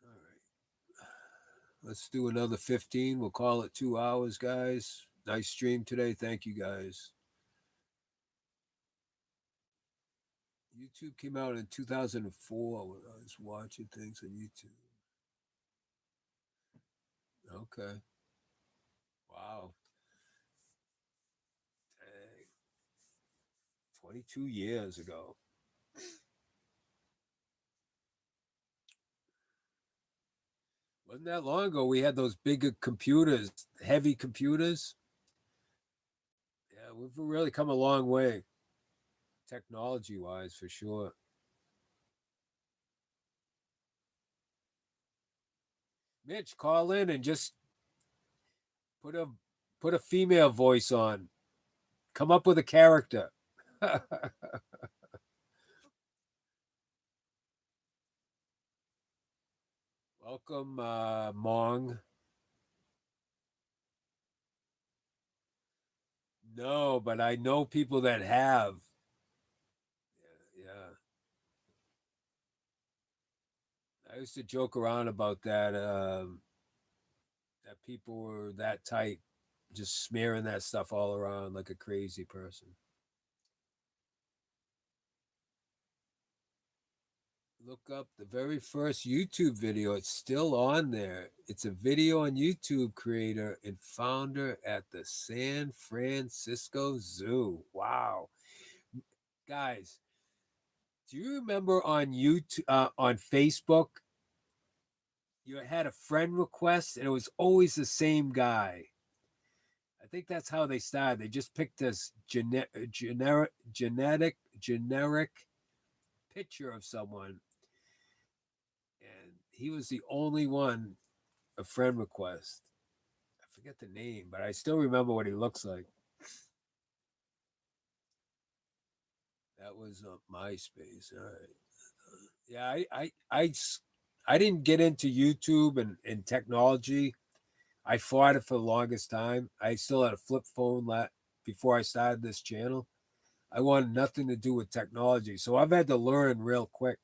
All right. Let's do another 15. We'll call it 2 hours, guys. Nice stream today. Thank you, guys. YouTube came out in 2004 when I was watching things on YouTube. Okay. Wow. Dang. 22 years ago. Wasn't that long ago we had those bigger computers, heavy computers? Yeah, we've really come a long way, technology wise, for sure. Mitch, call in and just put a put a female voice on. Come up with a character. Welcome, Mong. No, but I know people that have. Yeah. I used to joke around about that. That people were that tight, just smearing that stuff all around like a crazy person. Look up the very first YouTube video. It's still on there. It's a video on YouTube, creator and founder at the San Francisco Zoo. Wow. Guys, do you remember on YouTube, on Facebook, you had a friend request and it was always the same guy? I think that's how they started. They just picked this generic picture of someone, and he was the only one a friend request. I forget the name, but I still remember what he looks like. That was MySpace. All right. Yeah, I didn't get into YouTube and technology. I fought it for the longest time. I still had a flip phone before I started this channel. I wanted nothing to do with technology, so I've had to learn real quick.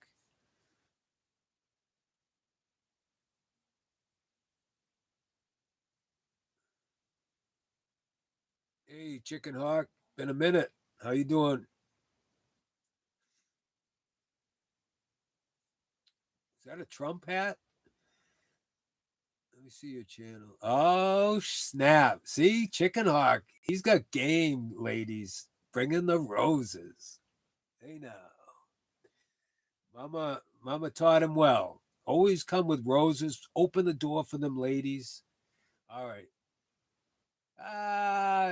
Hey, Chicken Hawk, been a minute. How you doing? Is that a Trump hat? Let me see your channel. Oh, snap. See, Chicken Hawk. He's got game, ladies. Bringing the roses. Hey, now. Mama taught him well. Always come with roses. Open the door for them ladies. All right.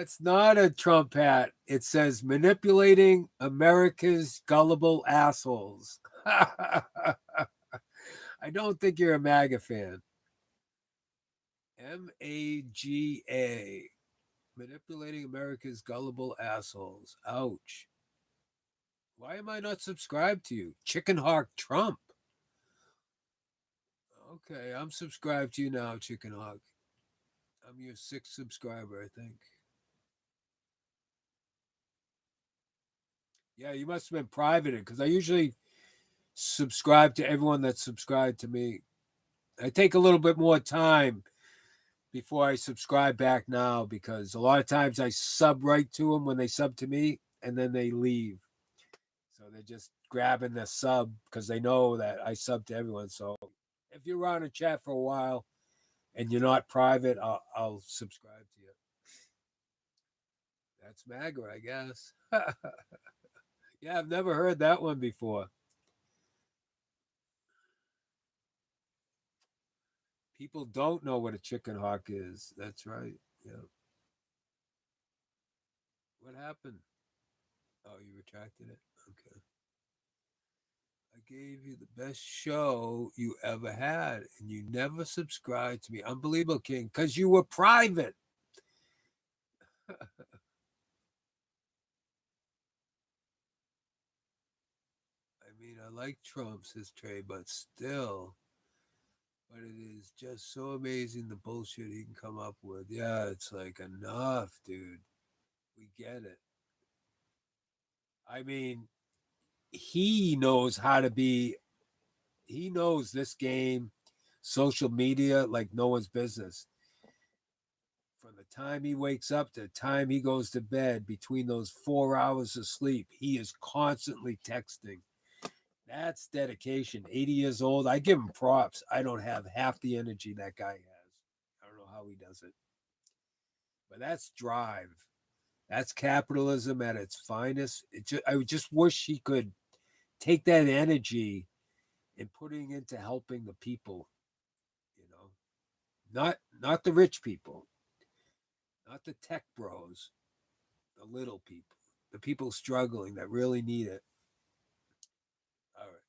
It's not a Trump hat. It says manipulating America's gullible assholes. I don't think you're a MAGA fan. MAGA. Manipulating America's gullible assholes. Ouch. Why am I not subscribed to you? Chicken Hawk Trump. Okay, I'm subscribed to you now, Chicken Hawk. I'm your sixth subscriber, I think. Yeah, you must have been privated because I usually subscribe to everyone that's subscribed to me. I take a little bit more time before I subscribe back now because a lot of times I sub right to them when they sub to me and then they leave. So they're just grabbing the sub because they know that I sub to everyone. So if you're around and chat for a while and you're not private, I'll subscribe to you. That's MAGA, I guess. Yeah, I've never heard that one before. People don't know what a chicken hawk is. That's right. Yeah. What happened? Oh, you retracted it? Okay. I gave you the best show you ever had, and you never subscribed to me. Unbelievable, King, because you were private. I mean, I like Trump's history, but still, but it is just so amazing the bullshit he can come up with. Yeah, it's like enough, dude. We get it. I mean, he knows how to be, he knows this game, social media, like no one's business. From the time he wakes up to the time he goes to bed, between those 4 hours of sleep, he is constantly texting. That's dedication. 80 years old. I give him props. I don't have half the energy that guy has. I don't know how he does it. But that's drive. That's capitalism at its finest. I just wish he could take that energy and putting into helping the people, you know. Not the rich people, not the tech bros, the little people, the people struggling that really need it. All right.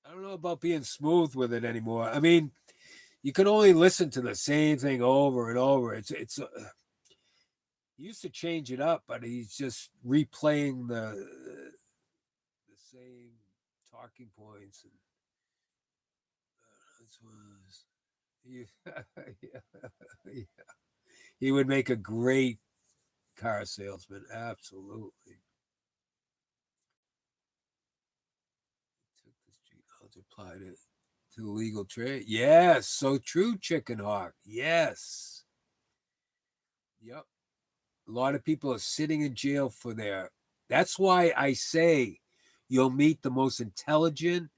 I don't know about being smooth with it anymore. I mean, you can only listen to the same thing over and over. It's he used to change it up, but he's just replaying the same talking points and this was yeah, he would make a great car salesman. Absolutely. Took the street knowledge, applied it to the legal trade. Yes, so true, Chicken Hawk. Yes. Yep. A lot of people are sitting in jail for their. That's why I say you'll meet the most intelligent,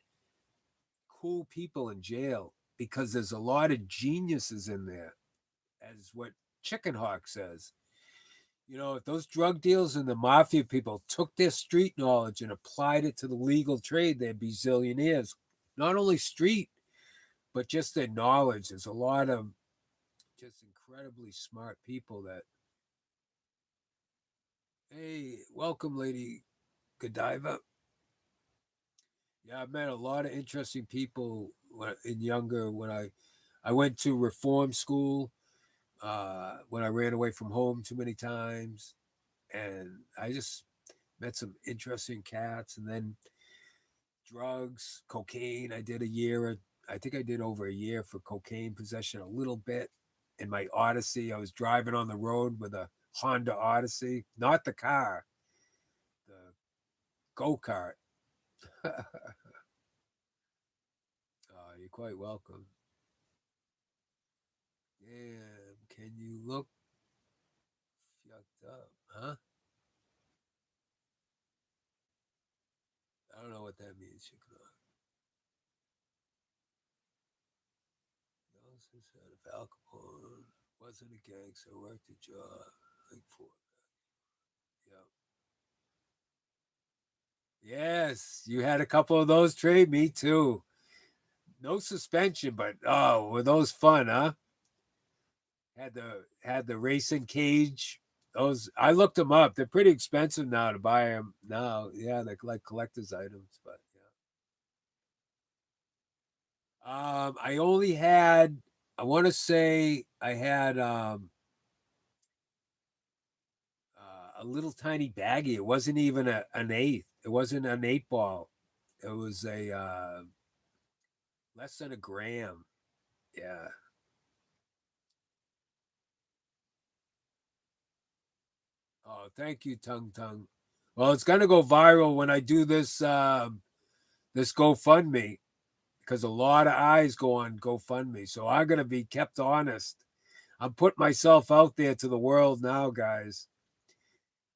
cool people in jail because there's a lot of geniuses in there, as what Chicken Hawk says. You know, if those drug dealers and the mafia people took their street knowledge and applied it to the legal trade, they'd be zillionaires. Not only street, but just their knowledge. There's a lot of just incredibly smart people that, hey, welcome, Lady Godiva. Yeah, I've met a lot of interesting people in younger when I went to reform school when I ran away from home too many times, and I just met some interesting cats. And then drugs, cocaine. I did a year. I think I did over a year for cocaine possession, a little bit. In my Odyssey, I was driving on the road with a Honda Odyssey, not the car, the go kart. You're quite welcome. Yeah, can you look yucked up, huh? I don't know what that means. Nelson said if Al Capone wasn't a gangster, worked a job like for. Yep. Yes, you had a couple of those trade. Me too. No suspension, but oh, were those fun, huh? Had the racing cage. Those I looked them up. They're pretty expensive now to buy them now. Yeah, they're like collector's items, but yeah. I only had. I want to say I had a little tiny baggie. It wasn't even an eighth. It wasn't an 8 ball. It was a less than a gram. Yeah. Oh, thank you, Tung Tung. Well, it's gonna go viral when I do this GoFundMe because a lot of eyes go on GoFundMe. So I'm gonna be kept honest. I'm putting myself out there to the world now, guys.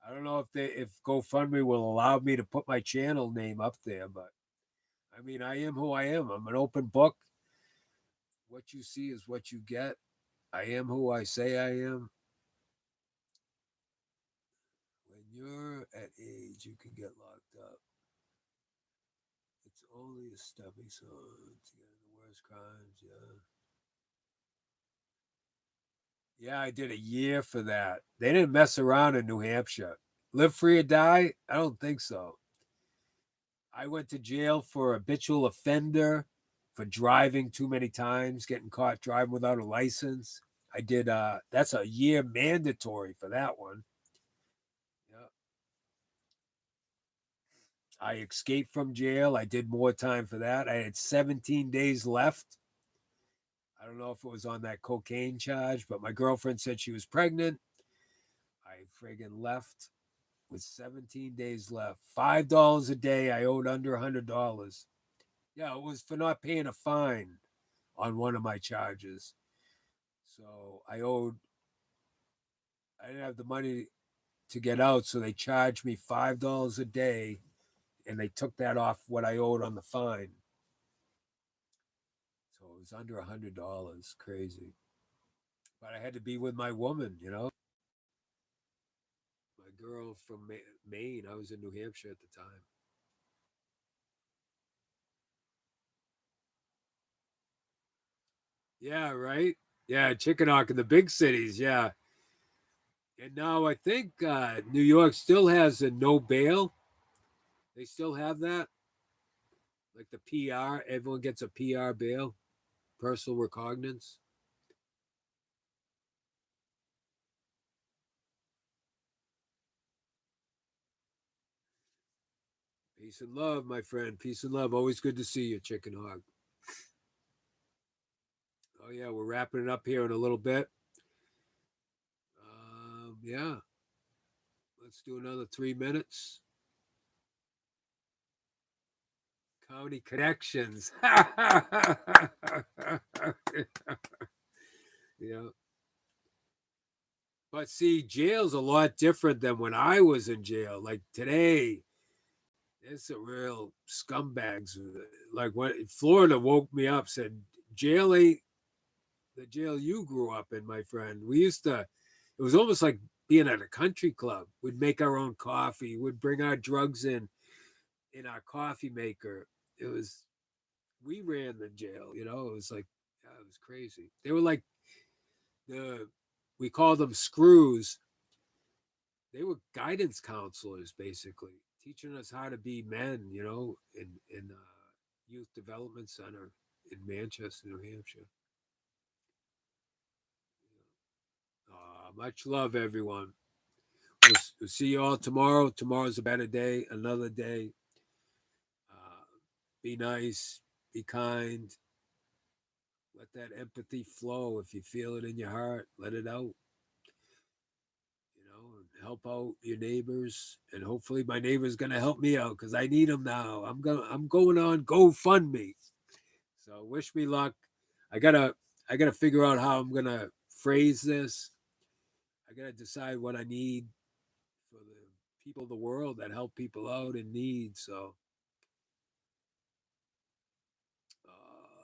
I don't know if GoFundMe will allow me to put my channel name up there, but I mean I am who I am. I'm an open book. What you see is what you get. I am who I say I am. When you're at age, you can get locked up. It's only a stepping stone to get the worst crimes. Yeah. Yeah, I did a year for that. They didn't mess around in New Hampshire. Live free or die? I don't think so. I went to jail for habitual offender for driving too many times, getting caught driving without a license. I did that's a year mandatory for that one. Yeah. I escaped from jail. I did more time for that. I had 17 days left. I don't know if it was on that cocaine charge, but my girlfriend said she was pregnant. I friggin' left with 17 days left. $5 a day. I owed under $100. Yeah, it was for not paying a fine on one of my charges. So I didn't have the money to get out. So they charged me $5 a day and they took that off what I owed on the fine. So it was under $100. Crazy. But I had to be with my woman, my girl from Maine. I was in New Hampshire at the time. Yeah, right. Yeah, Chicken Hawk in the big cities. Yeah. And now I think New York still has a no bail. They still have that. Like the PR, everyone gets a PR bail, personal recognizance. Peace and love, my friend. Peace and love. Always good to see you, Chicken Hawk. Oh, yeah, we're wrapping it up here in a little bit. Yeah, let's do another 3 minutes. County connections. Yeah. But see, jail's a lot different than when I was in jail. Like today, there's some real scumbags. Like when Florida woke me up, said, jail ain't the jail you grew up in, my friend. It was almost like being at a country club. We'd make our own coffee, we'd bring our drugs in our coffee maker. We ran the jail, it was like, yeah, it was crazy. They were like the, we called them screws. They were guidance counselors, basically, teaching us how to be men, in youth development center in Manchester, New Hampshire. Much love, everyone. We'll see you all tomorrow. Tomorrow's a better day, another day. Be nice, be kind. Let that empathy flow. If you feel it in your heart, let it out. And help out your neighbors. And hopefully, my neighbor's gonna help me out because I need them now. I'm going on GoFundMe. So wish me luck. I gotta figure out how I'm gonna phrase this. I gotta decide what I need for the people of the world that help people out in need. So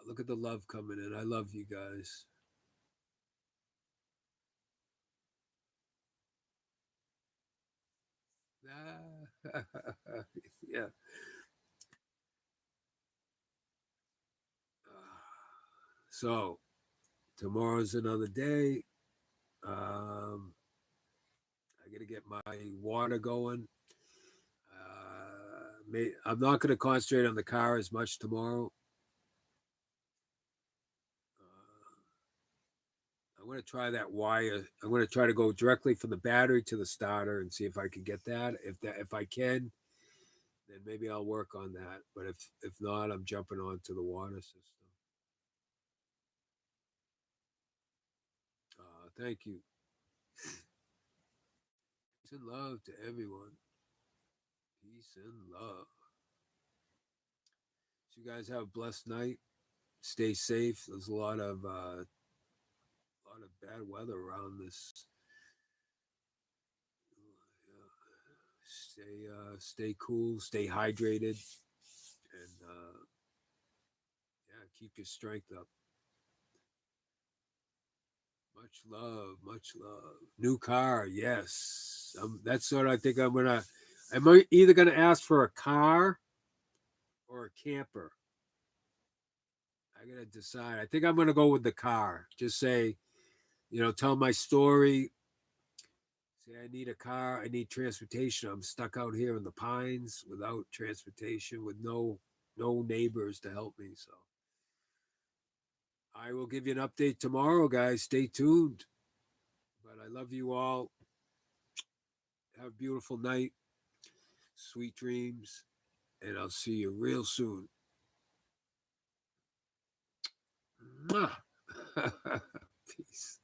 look at the love coming in. I love you guys. Yeah. So tomorrow's another day. I got to get my water going. I'm not going to concentrate on the car as much tomorrow. I'm going to try that wire. I'm going to try to go directly from the battery to the starter and see if I can get that. If I can, then maybe I'll work on that. But if not, I'm jumping onto the water system. Thank you. Peace and love to everyone. Peace and love. So you guys have a blessed night. Stay safe. There's a lot of bad weather around this. Stay cool, stay hydrated, and yeah, keep your strength up. Much love, much love. New car, yes. That's what I think I'm gonna. I'm either gonna ask for a car or a camper. I gotta decide. I think I'm gonna go with the car. Just say tell my story. Say I need a car, I need transportation. I'm stuck out here in the pines without transportation, with no neighbors to help me. So I will give you an update tomorrow, guys. Stay tuned. But I love you all. Have a beautiful night. Sweet dreams. And I'll see you real soon. Mwah. Peace.